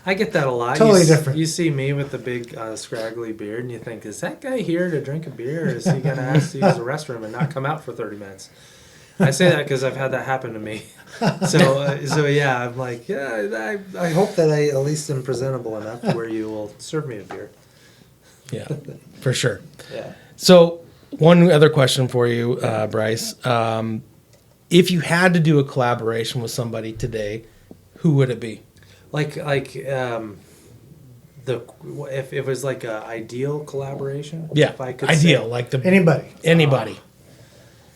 I get that a lot. Totally different. You see me with the big scraggly beard, and you think, is that guy here to drink a beer, or is he going to ask to use the restroom and not come out for 30 minutes? I say that because I've had that happen to me. So yeah, I'm like, I hope that I at least am presentable enough where you will serve me a beer. Yeah, for sure. Yeah. So One other question for you, Bryce. If you had to do a collaboration with somebody today, who would it be? If it was like a ideal collaboration, Yeah, if I could ideal, say, like the Anybody.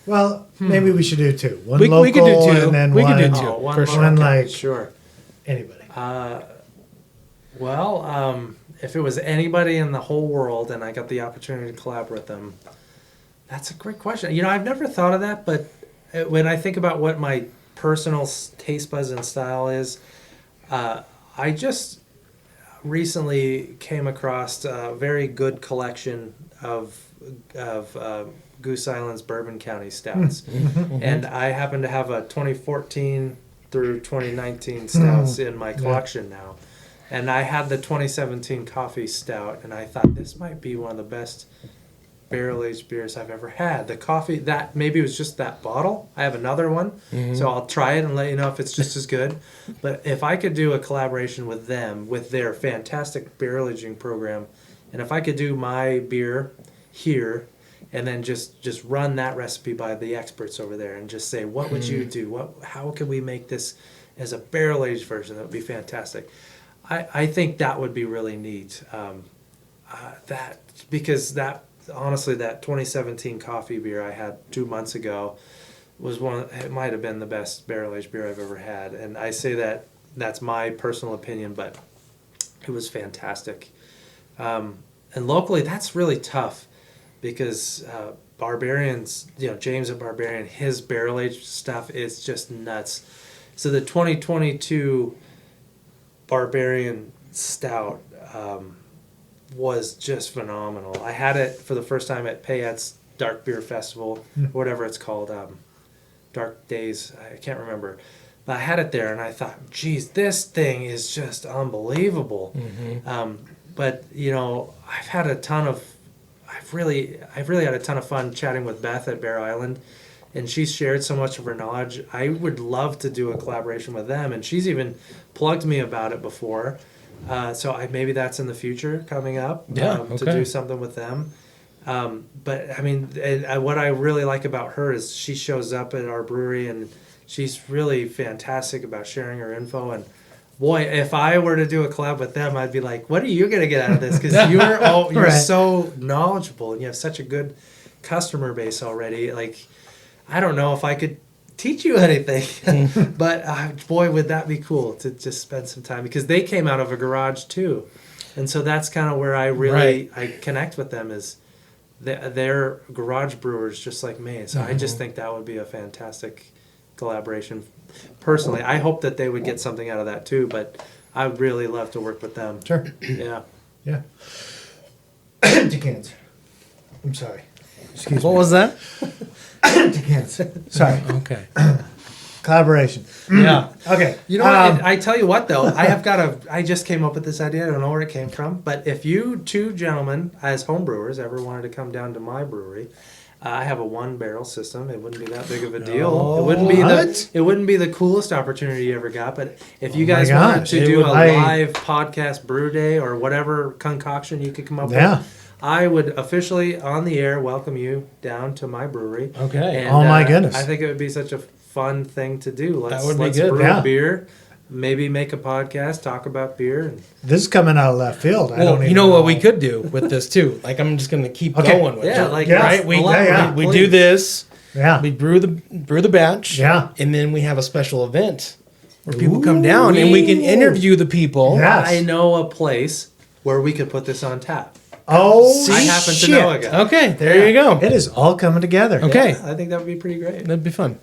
Well, maybe we should do two. One We local could do two. and then We one. could do two. one for sure. One okay, like sure. anybody. If it was anybody in the whole world and I got the opportunity to collaborate with them, that's a great question. You know, I've never thought of that, but when I think about what my personal taste buds and style is, I just recently came across a very good collection of Goose Island's Bourbon County stouts, and I happen to have a 2014 through 2019 stouts in my collection now. And I had the 2017 coffee stout, and I thought this might be one of the best barrel-aged beers I've ever had. The coffee, that maybe it was just that bottle. I have another one, so I'll try it and let you know if it's just as good. But if I could do a collaboration with them, with their fantastic barrel aging program, and if I could do my beer here, and then just run that recipe by the experts over there, and just say, what would you do? How could we make this as a barrel-aged version? That would be fantastic. I think that would be really neat. Honestly, that 2017 coffee beer I had 2 months ago was it might have been the best barrel-aged beer I've ever had. And I say that's my personal opinion, but it was fantastic. And locally, that's really tough because Barbarian's, James at Barbarian, his barrel-aged stuff is just nuts. So the 2022 Barbarian Stout was just phenomenal. I had it for the first time at Payette's Dark Beer Festival, whatever it's called, Dark Days, I can't remember. But I had it there, and I thought, geez, this thing is just unbelievable. But I've really had a ton of fun chatting with Beth at Bear Island, and she's shared so much of her knowledge. I would love to do a collaboration with them, and she's even plugged me about it before. So maybe that's in the future coming up to do something with them. But I mean, what I really like about her is she shows up at our brewery, and she's really fantastic about sharing her info. And boy, if I were to do a collab with them, I'd be like, what are you going to get out of this? Because you're so knowledgeable, and you have such a good customer base already. Like, I don't know if I could teach you anything, but boy, would that be cool to just spend some time, because they came out of a garage too. And so that's kind of where I really I connect with them, is they're garage brewers just like me. So I just think that would be a fantastic collaboration. Personally, I hope that they would get something out of that too, but I would really love to work with them. Sure. Yeah. Decans. I'm sorry. Excuse me. What was that? Decans. Sorry. Okay. Collaboration. Yeah. Okay. You know what? I tell you what, though, I just came up with this idea. I don't know where it came from, but if you two gentlemen, as homebrewers, ever wanted to come down to my brewery, I have a 1-barrel system. It wouldn't be that big of a deal. It wouldn't be the coolest opportunity you ever got. But if you guys wanted to do a live podcast brew day or whatever concoction you could come up with, I would officially on the air welcome you down to my brewery. Okay. And, my goodness! I think it would be such a fun thing to do. Let's be good. brew a beer. Maybe make a podcast, talk about beer. This is coming out of left field. You know what we could do with this too? Like, I'm just going to keep going with it. Right? We do this. Yeah. We brew the batch. Yeah. And then we have a special event where people come down and we can interview the people. Yes. I know a place where we could put this on tap. Oh, I happen to know a guy. Okay, there you go. It is all coming together. Okay. Yeah, I think that would be pretty great. That'd be fun.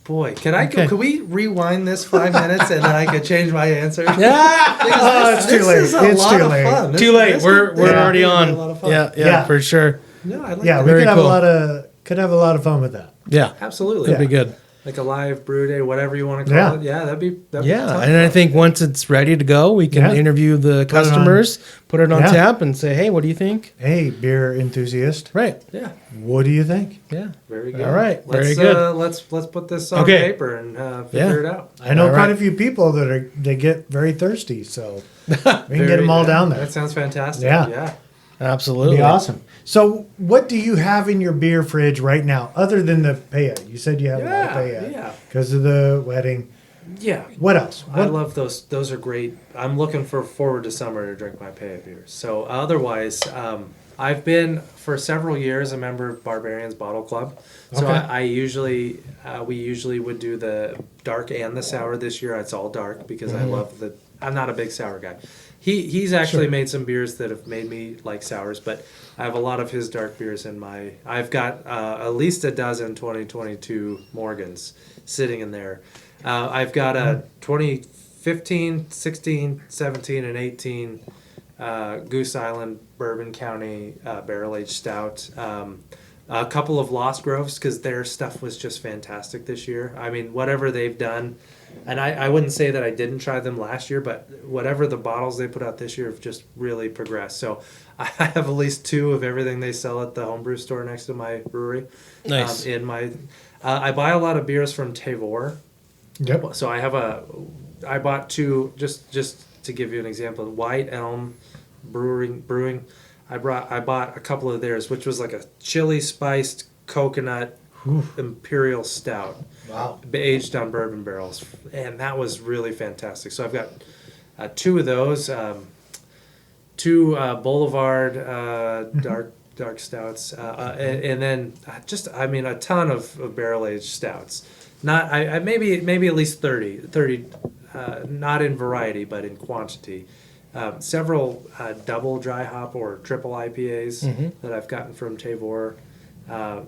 Boy, could we rewind this 5 minutes and then I could change my answer? Yeah. It's too late. This is a lot of fun. Too late. We're already on. A lot of fun. Yeah, for sure. No, I like We that. could have a lot of fun with that. Yeah. Absolutely. That'd be good. Like a live brew day, whatever you want to call it. Yeah, that'd be yeah, and I think once it's ready to go, we can interview the customers, put it on tap, and say, "Hey, what do you think?" Hey, beer enthusiast. Right. Yeah. What do you think? Yeah. Very good. All right. Very good. Let's put this on paper and figure it out. I know quite a few people they get very thirsty, so we can get them all down there. That sounds fantastic. Yeah. Yeah. Absolutely. Be awesome. So, what do you have in your beer fridge right now, other than the paella? You said you have a lot of paella because of the wedding. Yeah. What else? I love those. Those are great. I'm looking forward to summer to drink my paella beers. So otherwise, I've been for several years a member of Barbarian's Bottle Club. So I usually we usually would do the dark and the sour. This year it's all dark because I love the. I'm not a big sour guy. He's actually made some beers that have made me like sours, but I have a lot of his dark beers in my. I've got at least a dozen 2022 Morgans sitting in there. I've got a 2015, 16, 17, and 18 Goose Island Bourbon County barrel-aged stout. A couple of Lost Groves because their stuff was just fantastic this year. I mean, whatever they've done, and I wouldn't say that I didn't try them last year, but whatever the bottles they put out this year have just really progressed. So I have at least 2 of everything they sell at the homebrew store next to my brewery. Nice. I buy a lot of beers from Tavor. Yep. So I bought 2 just to give you an example. White Elm Brewing. I bought a couple of theirs, which was like a chili spiced coconut imperial stout. Wow. Aged on bourbon barrels, and that was really fantastic. So I've got 2 of those, 2 Boulevard dark stouts, and then a ton of barrel aged stouts. Not maybe at least 30, not in variety but in quantity. Several double dry hop or triple IPAs that I've gotten from Tavor.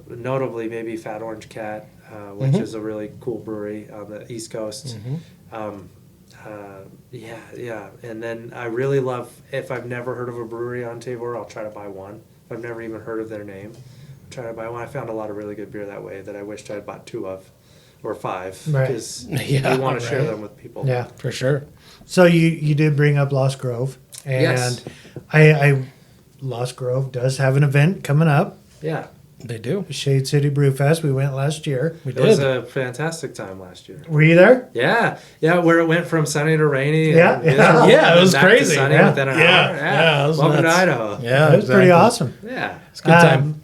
Notably maybe Fat Orange Cat, which is a really cool brewery on the East Coast. And then I really love, if I've never heard of a brewery on Tavor, I'll try to buy one. If I've never even heard of their name, I'll try to buy one. I found a lot of really good beer that way that I wished I had bought 2 of. Or 5, because you want to share them with people. Yeah, for sure. So you did bring up Lost Grove, and yes. I Lost Grove does have an event coming up. Yeah, they do. Shade City Brew Fest. We went last year. We did. It was a fantastic time last year. Were you there? Yeah, where it went from sunny to rainy. Yeah, it was back crazy. To sunny within an hour. Yeah, it was welcome nuts. to Idaho. Yeah, it was pretty awesome. Yeah, it's a good time.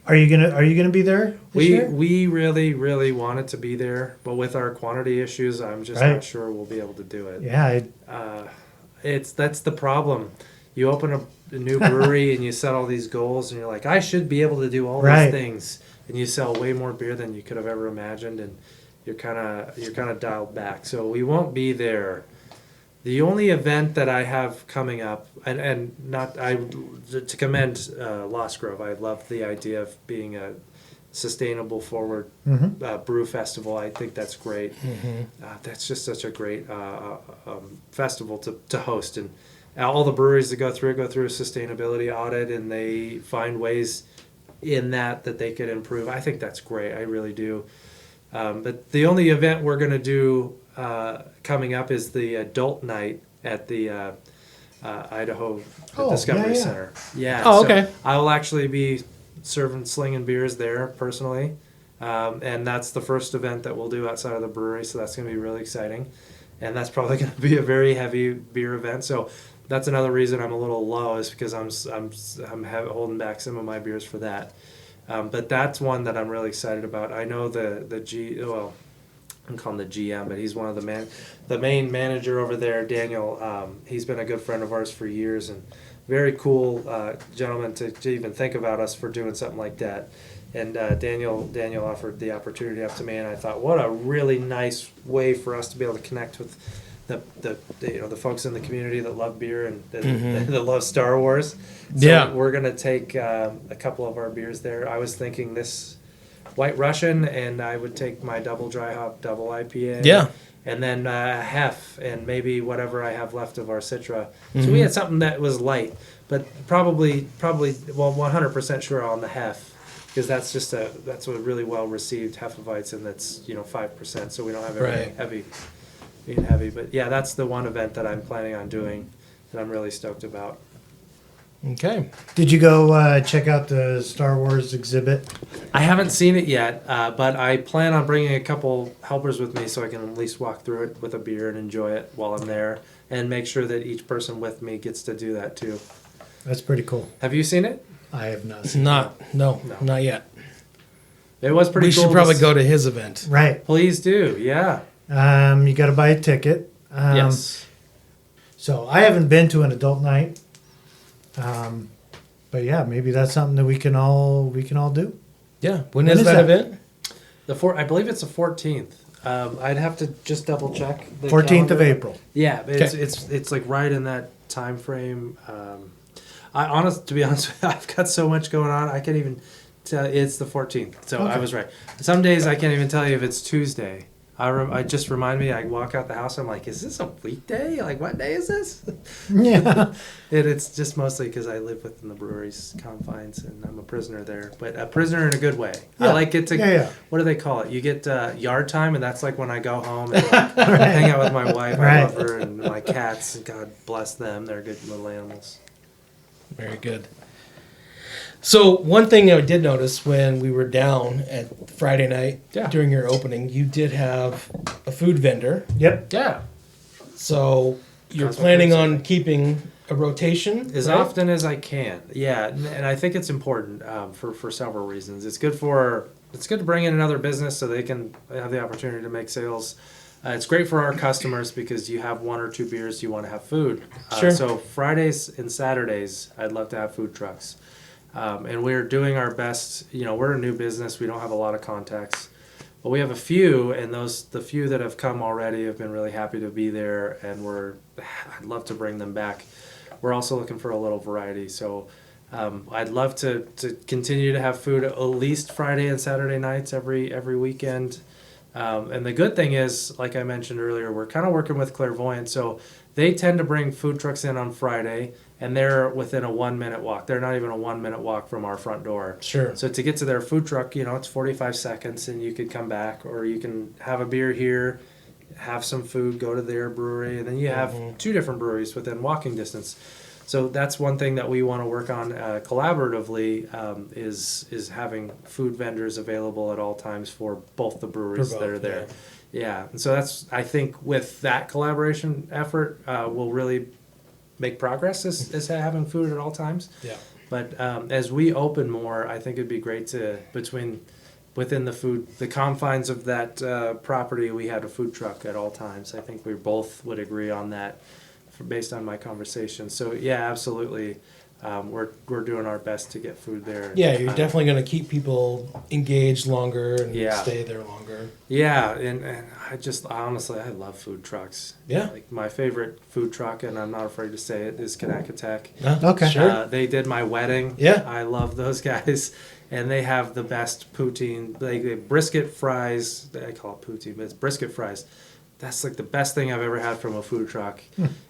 Are you gonna be there? We really wanted to be there, but with our quantity issues, I'm just not sure we'll be able to do it. Yeah, that's the problem. You open a new brewery and you set all these goals, and you're like, I should be able to do all these things, and you sell way more beer than you could have ever imagined, and you're kind of dialed back. So we won't be there. The only event that I have coming up, to commend Lost Grove, I love the idea of being a sustainable forward brew festival. I think that's great. That's just such a great festival to host, and all the breweries that go through a sustainability audit, and they find ways in that they could improve. I think that's great. I really do. But the only event we're going to do coming up is the adult night at the Idaho Discovery Center. Yeah. Oh, okay. So I will actually be slinging beers there personally, and that's the first event that we'll do outside of the brewery. So that's going to be really exciting, and that's probably going to be a very heavy beer event. So that's another reason I'm a little low, is because I'm holding back some of my beers for that. But that's one that I'm really excited about. I know I'm calling the GM, but he's one of the main manager over there, Daniel. He's been a good friend of ours for years, and very cool gentleman to even think about us for doing something like that. And Daniel offered the opportunity up to me, and I thought, what a really nice way for us to be able to connect with the folks in the community that love beer and that love Star Wars. So we're gonna take a couple of our beers there. I was thinking this White Russian, and I would take my double dry hop double IPA. Yeah. And then Hef, and maybe whatever I have left of our Citra. So we had something that was light, but probably 100% sure on the Hef, because that's a really well received Hefeweizen, and that's 5%. So we don't have everything being heavy. But yeah, that's the one event that I'm planning on doing that I'm really stoked about. Okay. Did you go check out the Star Wars exhibit? I haven't seen it yet, but I plan on bringing a couple helpers with me so I can at least walk through it with a beer and enjoy it while I'm there, and make sure that each person with me gets to do that too. That's pretty cool. Have you seen it? I have not seen it. No, not yet. It was pretty We cool. should probably go to his event. Right. Please do, yeah. You got to buy a ticket. Yes. So I haven't been to an adult night. But yeah, maybe that's something that we can all do. Yeah. When is that event? I believe it's the 14th. I'd have to just double check. 14th of April. Yeah, it's like right in that time frame. To be honest with you, I've got so much going on. I can't even tell. It's the 14th, so Okay. I was right. Some days I can't even tell you if it's Tuesday. I just remind me. I walk out the house. I'm like, is this a weekday? Like, what day is this? Yeah. It's just mostly because I live within the brewery's confines and I'm a prisoner there, but a prisoner in a good way. Yeah. I like get to. Yeah. What do they call it? You get yard time, and that's like when I go home and hang out with my wife. I love her and my cats. God bless them. They're good little animals. Very good. So one thing I did notice when we were down at Friday night during your opening, you did have a food vendor. Yep. Yeah. So you're planning on keeping a rotation As right? often as I can. Yeah, and I think it's important for several reasons. It's good to bring in another business so they can have the opportunity to make sales. It's great for our customers because you have one or two beers, you want to have food. Sure. So Fridays and Saturdays, I'd love to have food trucks. And we're doing our best. We're a new business. We don't have a lot of contacts. But we have a few, and the few that have come already have been really happy to be there, and I'd love to bring them back. We're also looking for a little variety. So I'd love to continue to have food at least Friday and Saturday nights every weekend. And the good thing is, like I mentioned earlier, we're kind of working with Clairvoyant. So they tend to bring food trucks in on Friday, and they're within a 1-minute walk. They're not even a 1-minute walk from our front door. Sure. So to get to their food truck, it's 45 seconds, and you could come back, or you can have a beer here, have some food, go to their brewery, and then you have two different breweries within walking distance. So that's one thing that we want to work on collaboratively is having food vendors available at all times for both the breweries that are there. Yeah, and so I think with that collaboration effort, we'll really make progress as having food at all times. Yeah. But as we open more, I think it'd be great to within the confines of that property, we had a food truck at all times. I think we both would agree on that, based on my conversation. So yeah, absolutely, we're doing our best to get food there. Yeah, you're definitely going to keep people engaged longer and stay there longer. Yeah, and honestly, I love food trucks. Yeah. Like my favorite food truck, and I'm not afraid to say it, is Kanakatek. Okay. Sure. They did my wedding. Yeah. I love those guys. And they have the best poutine, like brisket fries. I call it poutine, but it's brisket fries. That's like the best thing I've ever had from a food truck.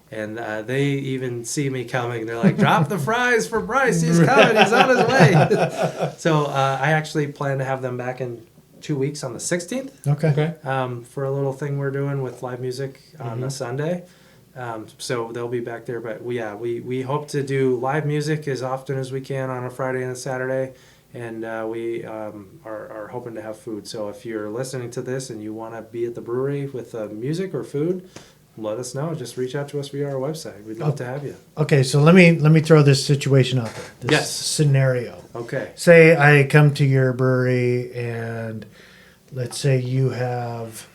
And they even see me coming. They're like, drop the fries for Bryce. He's coming. He's on his way. So I actually plan to have them back in 2 weeks on the 16th. Okay. For a little thing we're doing with live music on a Sunday. So they'll be back there. But we hope to do live music as often as we can on a Friday and a Saturday. And we are hoping to have food. So if you're listening to this and you want to be at the brewery with music or food, let us know. Just reach out to us via our website. We'd love to have you. Okay, so let me throw this situation out there. This scenario. Okay. Say I come to your brewery and let's say you have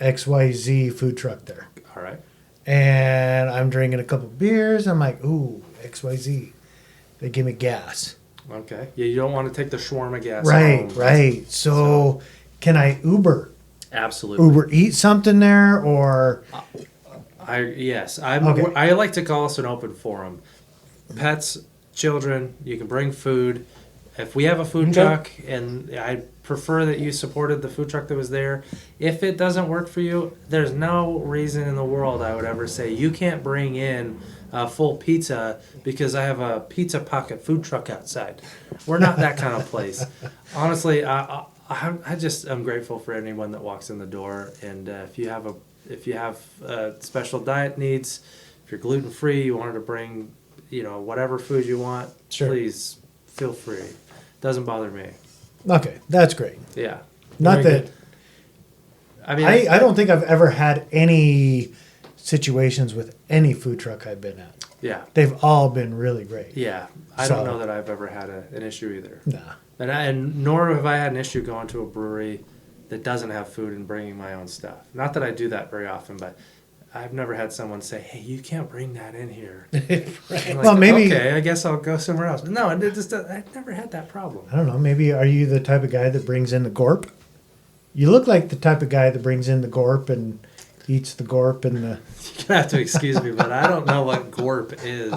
XYZ food truck there. All right. And I'm drinking a couple beers. I'm like, ooh, XYZ. They give me gas. Okay. Yeah, you don't want to take the shawarma gas Right, home. right. So can I Uber Absolutely. eat something there, or Yes. Okay. I like to call us an open forum. Pets, children, you can bring food. If we have a food truck, and I prefer that you supported the food truck that was there. If it doesn't work for you, there's no reason in the world I would ever say you can't bring in a full pizza because I have a pizza pocket food truck outside. We're not that kind of place. Honestly, I'm grateful for anyone that walks in the door. And if you have special diet needs, if you're gluten free, you wanted to bring whatever food you want, please feel free. Doesn't bother me. okay, that's great. Yeah. Not Very that good. I mean, I don't think I've ever had any situations with any food truck I've been at. Yeah. They've all been really great. Yeah. I So- don't know that I've ever had an issue either. Nah. And nor have I had an issue going to a brewery that doesn't have food and bringing my own stuff. Not that I do that very often, but I've never had someone say, "Hey, you can't bring that in here." Right. I'm like, Well, maybe- okay, I guess I'll go somewhere else. But no, I've never had that problem. I don't know. Maybe are you the type of guy that brings in the gorp? You look like the type of guy that brings in the gorp and eats the gorp and the. You're gonna have to excuse me, but I don't know what gorp is.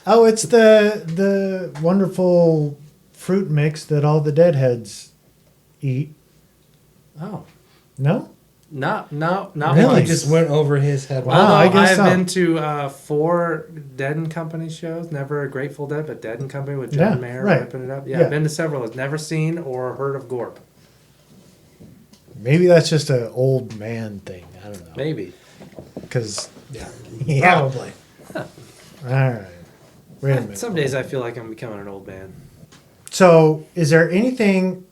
Oh, it's the wonderful fruit mix that all the deadheads eat. Oh, No? not Really? one. He just went over his head. Wow. Although I guess I've so. been to 4 Dead and Company shows, never a Grateful Dead, but Dead and Company with John Yeah, Mayer right. ripping it up. Yeah, Yeah. I've been to several. I've never seen or heard of gorp. Maybe that's just an old man thing. I don't know. Maybe. Because, Yeah, yeah. probably. All right. Wait a minute. Some days I feel like I'm becoming an old man. So, is there anything?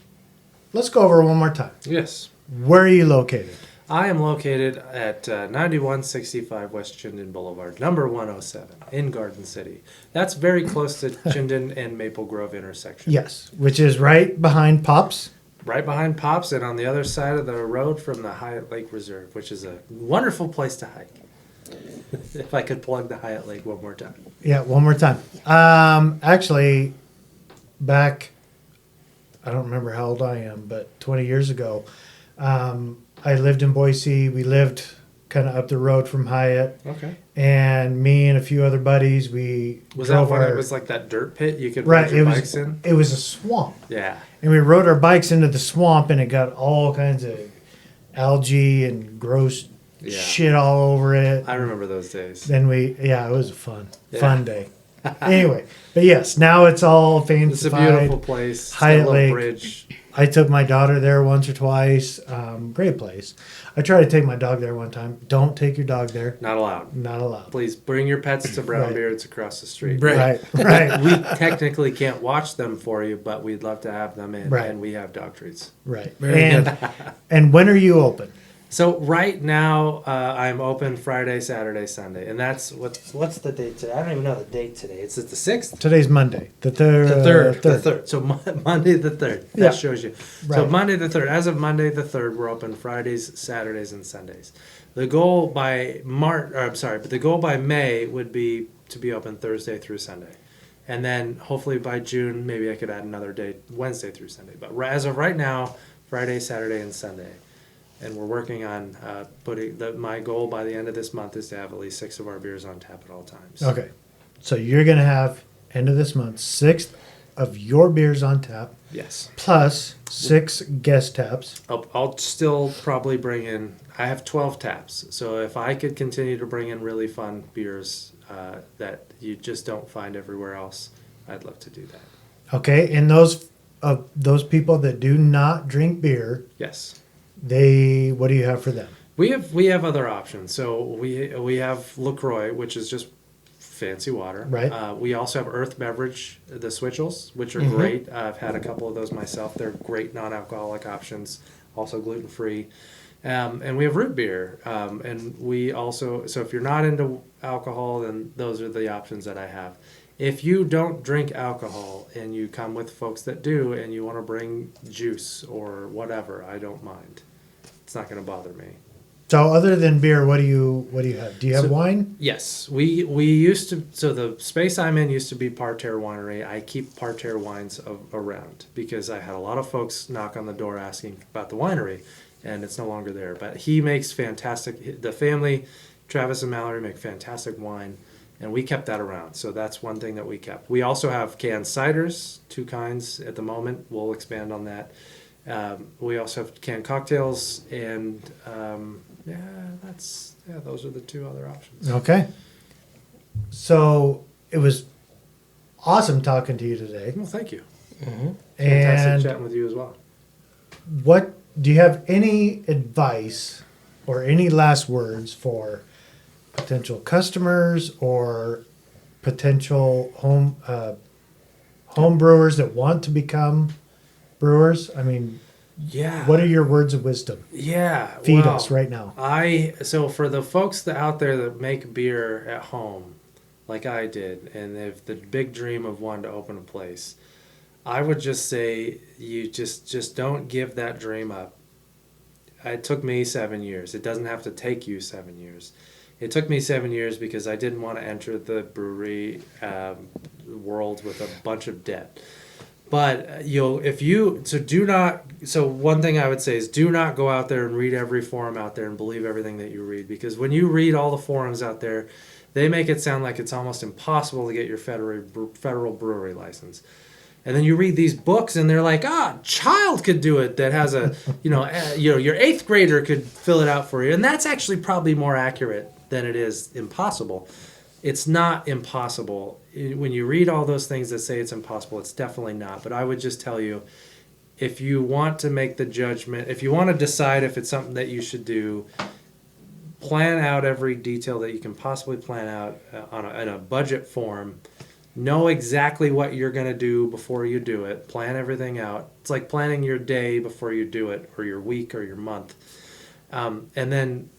Let's go over it one more time. Yes. Where are you located? I am located at 9165 West Chinden Boulevard, number 107, in Garden City. That's very close to Chinden and Maple Grove intersection. Yes, which is right behind Pops. Right behind Pops and on the other side of the road from the Hyatt Lake Reserve, which is a wonderful place to hike. If I could plug the Hyatt Lake one more time. Yeah, one more time. Actually, back, I don't remember how old I am, but 20 years ago, I lived in Boise. We lived kind of up the road from Hyatt, Okay. and me and a few other buddies, we Was that drove when our, it was like that dirt pit you could right. ride It your was bikes in? it was a swamp, Yeah. and we rode our bikes into the swamp, and it got all kinds of algae and gross Yeah. shit all over it. I remember those days. Then it was a fun Yeah. day. Anyway, but yes, now it's all fancified. It's a beautiful place. It's got Hyatt a little Lake. bridge. I took my daughter there once or twice. Great place. I tried to take my dog there one time. Don't take your dog there. Not allowed. Not allowed. Please bring your pets to Brown Right. Beards across the street. Right. Right. We technically can't watch them for you, but we'd love to have them in, Right. and we have dog treats. Right. Very and and when are you open? So right now, I'm open Friday, Saturday, Sunday, and that's what's the date today? I don't even know the date today. It's the 6th. Today's Monday. The third. The third. The 3rd. So Monday the 3rd. That Yeah. shows you. So Right. Monday the 3rd. As of Monday the 3rd, we're open Fridays, Saturdays, and Sundays. The goal by the goal by May would be to be open Thursday through Sunday. And then hopefully by June, maybe I could add another day, Wednesday through Sunday. But as of right now, Friday, Saturday, and Sunday. And we're working on my goal by the end of this month is to have at least 6 of our beers on tap at all times. Okay. So you're gonna have end of this month 6 of your beers on tap Yes. plus 6 guest taps. I'll still probably bring in. I have 12 taps, so if I could continue to bring in really fun beers that you just don't find everywhere else, I'd love to do that. Okay, and those people that do not drink beer, Yes, what do you have for them? we have other options. So we have LaCroix, which is just fancy water. Right. We also have Earth Beverage, the Switchels, which are great. I've had a couple of those myself. They're great non-alcoholic options, also gluten-free. And we have root beer. And we also, so if you're not into alcohol, then those are the options that I have. If you don't drink alcohol and you come with folks that do and you want to bring juice or whatever, I don't mind. It's not going to bother me. So other than beer, what do you have? Do you have So- wine? Yes, we used to. So the space I'm in used to be Parterre Winery. I keep Parterre wines around because I had a lot of folks knock on the door asking about the winery, and it's no longer there. But he makes fantastic. The family, Travis and Mallory, make fantastic wine, and we kept that around. So that's one thing that we kept. We also have canned ciders, 2 kinds at the moment. We'll expand on that. We also have canned cocktails, and those are the 2 other options. Okay. So it was awesome talking to you today. Well, thank you. Fantastic And chatting with you as well. what do you have any advice or any last words for potential customers or potential home brewers that want to become brewers? I mean, Yeah. what are your words of wisdom? Yeah. Feed well, us right now. So for the folks out there that make beer at home, like I did, and if the big dream of wanting to open a place, I would just say you just don't give that dream up. It took me 7 years. It doesn't have to take you 7 years. It took me 7 years because I didn't want to enter the brewery world with a bunch of debt. But so one thing I would say is do not go out there and read every forum out there and believe everything that you read, because when you read all the forums out there, they make it sound like it's almost impossible to get your federal brewery license. And then you read these books and they're like, a child could do it that has a, your 8th grader could fill it out for you. And that's actually probably more accurate than it is impossible. It's not impossible. When you read all those things that say it's impossible, it's definitely not. But I would just tell you, if you want to make the judgment, if you want to decide if it's something that you should do, plan out every detail that you can possibly plan out in a budget form. Know exactly what you're going to do before you do it. Plan everything out. It's like planning your day before you do it, or your week, or your month. And then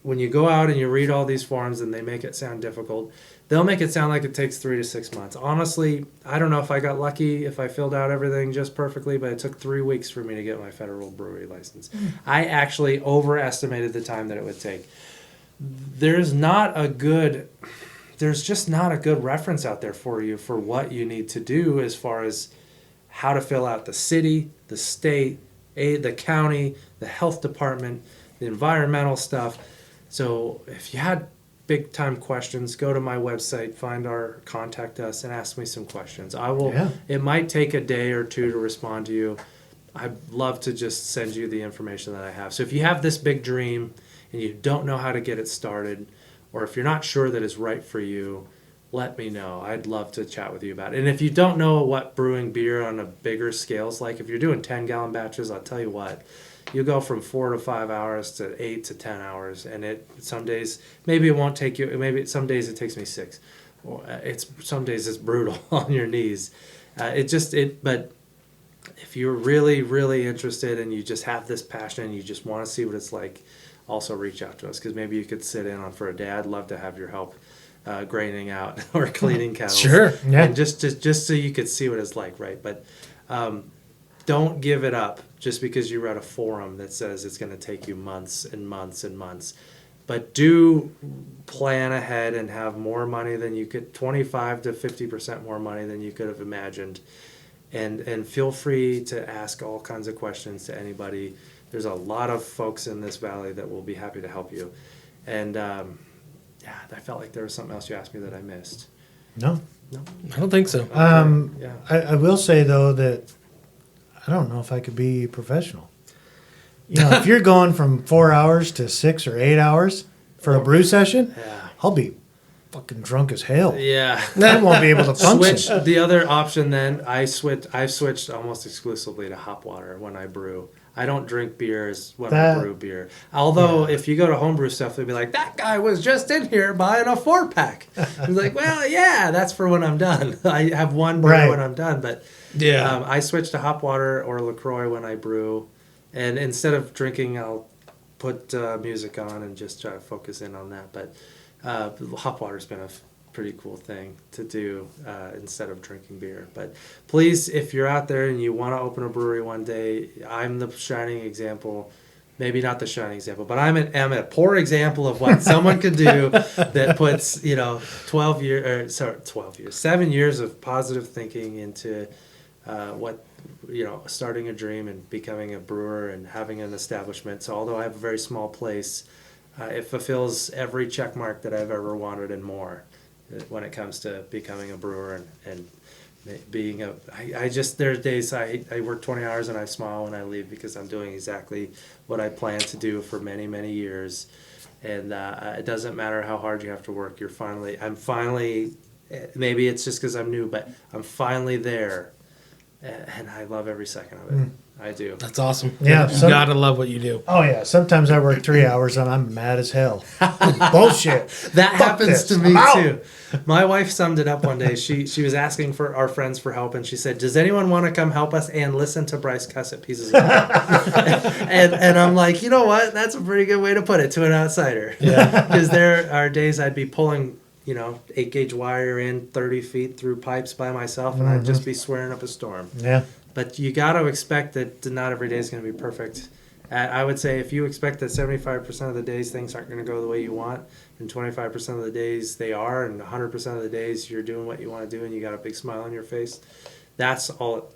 when you go out and you read all these forums and they make it sound difficult, they'll make it sound like it takes 3 to 6 months. Honestly, I don't know if I got lucky, if I filled out everything just perfectly, but it took 3 weeks for me to get my federal brewery license. I actually overestimated the time that it would take. There's just not a good reference out there for you for what you need to do as far as how to fill out the city, the state, the county, the health department, the environmental stuff. So if you had big time questions, go to my website, contact us, and ask me some questions. I will. Yeah. It might take a day or two to respond to you. I'd love to just send you the information that I have. So if you have this big dream and you don't know how to get it started, or if you're not sure that it's right for you, let me know. I'd love to chat with you about it. And if you don't know what brewing beer on a bigger scale is like, if you're doing 10-gallon batches, I'll tell you what, you go from 4 to 5 hours to 8 to 10 hours. And some days, maybe it won't take you, maybe some days it takes me 6. Some days it's brutal on your knees. But if you're really, really interested and you just have this passion and you just want to see what it's like, also reach out to us, because maybe you could sit in on for a day. I'd love to have your help graining out or cleaning kettles. Sure, yeah. And just so you could see what it's like, right? But don't give it up just because you read a forum that says it's going to take you months and months and months. But do plan ahead and have more money than you could, 25 to 50% more money than you could have imagined. And feel free to ask all kinds of questions to anybody. There's a lot of folks in this valley that will be happy to help you. And I felt like there was something else you asked me that I missed. No, I don't think so. I will say though that I don't know if I could be professional. If you're going from 4 hours to 6 or 8 hours for a brew session, I'll be fucking drunk as hell. Yeah, I won't be able to function. The other option then, I've switched almost exclusively to hop water when I brew. I don't drink beers when I brew beer. Although, if you go to homebrew stuff, they'll be like, that guy was just in here buying a 4-pack. I'm like, well, yeah, that's for when I'm done. I have one beer when I'm done. But I switch to hop water or LaCroix when I brew. And instead of drinking, I'll put music on and just try to focus in on that. But hop water's been a pretty cool thing to do instead of drinking beer. But please, if you're out there and you want to open a brewery one day, I'm the shining example. Maybe not the shining example, but I'm a poor example of what someone could do that puts 7 years of positive thinking into starting a dream and becoming a brewer and having an establishment. So although I have a very small place, it fulfills every check mark that I've ever wanted and more when it comes to becoming a brewer and being there are days I work 20 hours and I smile when I leave because I'm doing exactly what I planned to do for many, many years. And it doesn't matter how hard you have to work. I'm finally, maybe it's just because I'm new, but I'm finally there. And I love every second of it. I do. That's awesome. Yeah. You gotta love what you do. Oh, yeah. Sometimes I work 3 hours and I'm mad as hell. Bullshit. That happens to me too. My wife summed it up one day. She was asking for our friends for help, and she said, does anyone want to come help us and listen to Bryce cuss at pieces of and I'm like, you know what? That's a pretty good way to put it to an outsider. Yeah. Because there are days I'd be pulling 8-gauge wire in 30 feet through pipes by myself, and I'd just be swearing up a storm. Yeah. But you got to expect that not every day is going to be perfect. I would say if you expect that 75% of the days things aren't going to go the way you want, and 25% of the days they are, and 100% of the days you're doing what you want to do and you got a big smile on your face, that's all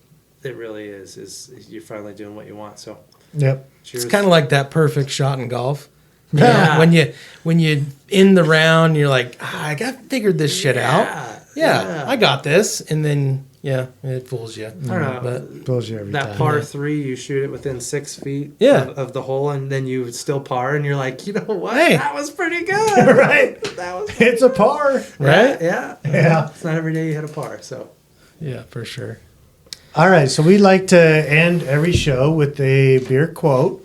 it really is you're finally doing what you want. So, yep. Cheers. It's kind of like that perfect shot in golf. Yeah. When you in the round, you're like, I got figured this shit out. Yeah, I got this, and then it fools you. I don't know. But Fools you every that time. par 3, you shoot it within 6 feet of the hole, and then you still par, and you're like, you know what? Hey. That was pretty good. Right. That was It's a par. right? Yeah. It's not every day you hit a par, so. Yeah, for sure. All right. So we like to end every show with a beer quote.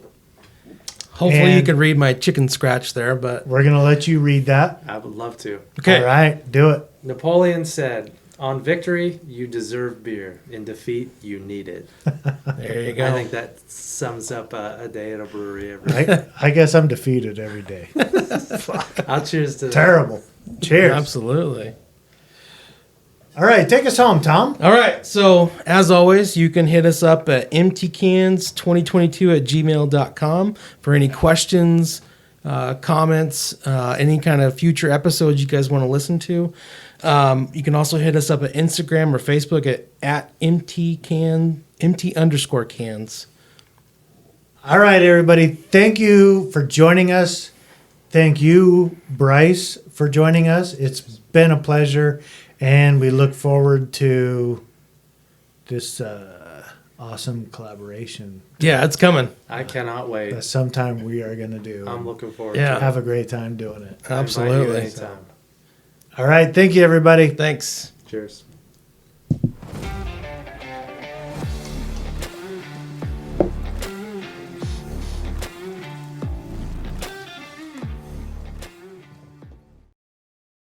Hopefully you And- could read my chicken scratch there, but We're going to let you read that. I would love to. okay. All right. Do it. Napoleon said, "On victory, you deserve beer. In defeat, you need it." There you go. I think that sums up a day at a brewery every day. I guess I'm defeated every day. I'll cheers to that. Terrible. Cheers. Absolutely. All right. Take us home, Tom. All right. So, as always, you can hit us up at mtcans2022@gmail.com for any questions, comments, any kind of future episodes you guys want to listen to. You can also hit us up at Instagram or Facebook at mt_cans. All right, everybody. Thank you for joining us. Thank you, Bryce, for joining us. It's been a pleasure, and we look forward to this awesome collaboration Yeah, it's coming. I cannot wait. that sometime we are going to do. I'm looking forward Yeah. to it. Have a great time doing it. I invite you Absolutely. anytime. All right. Thank you, everybody. Thanks. Cheers.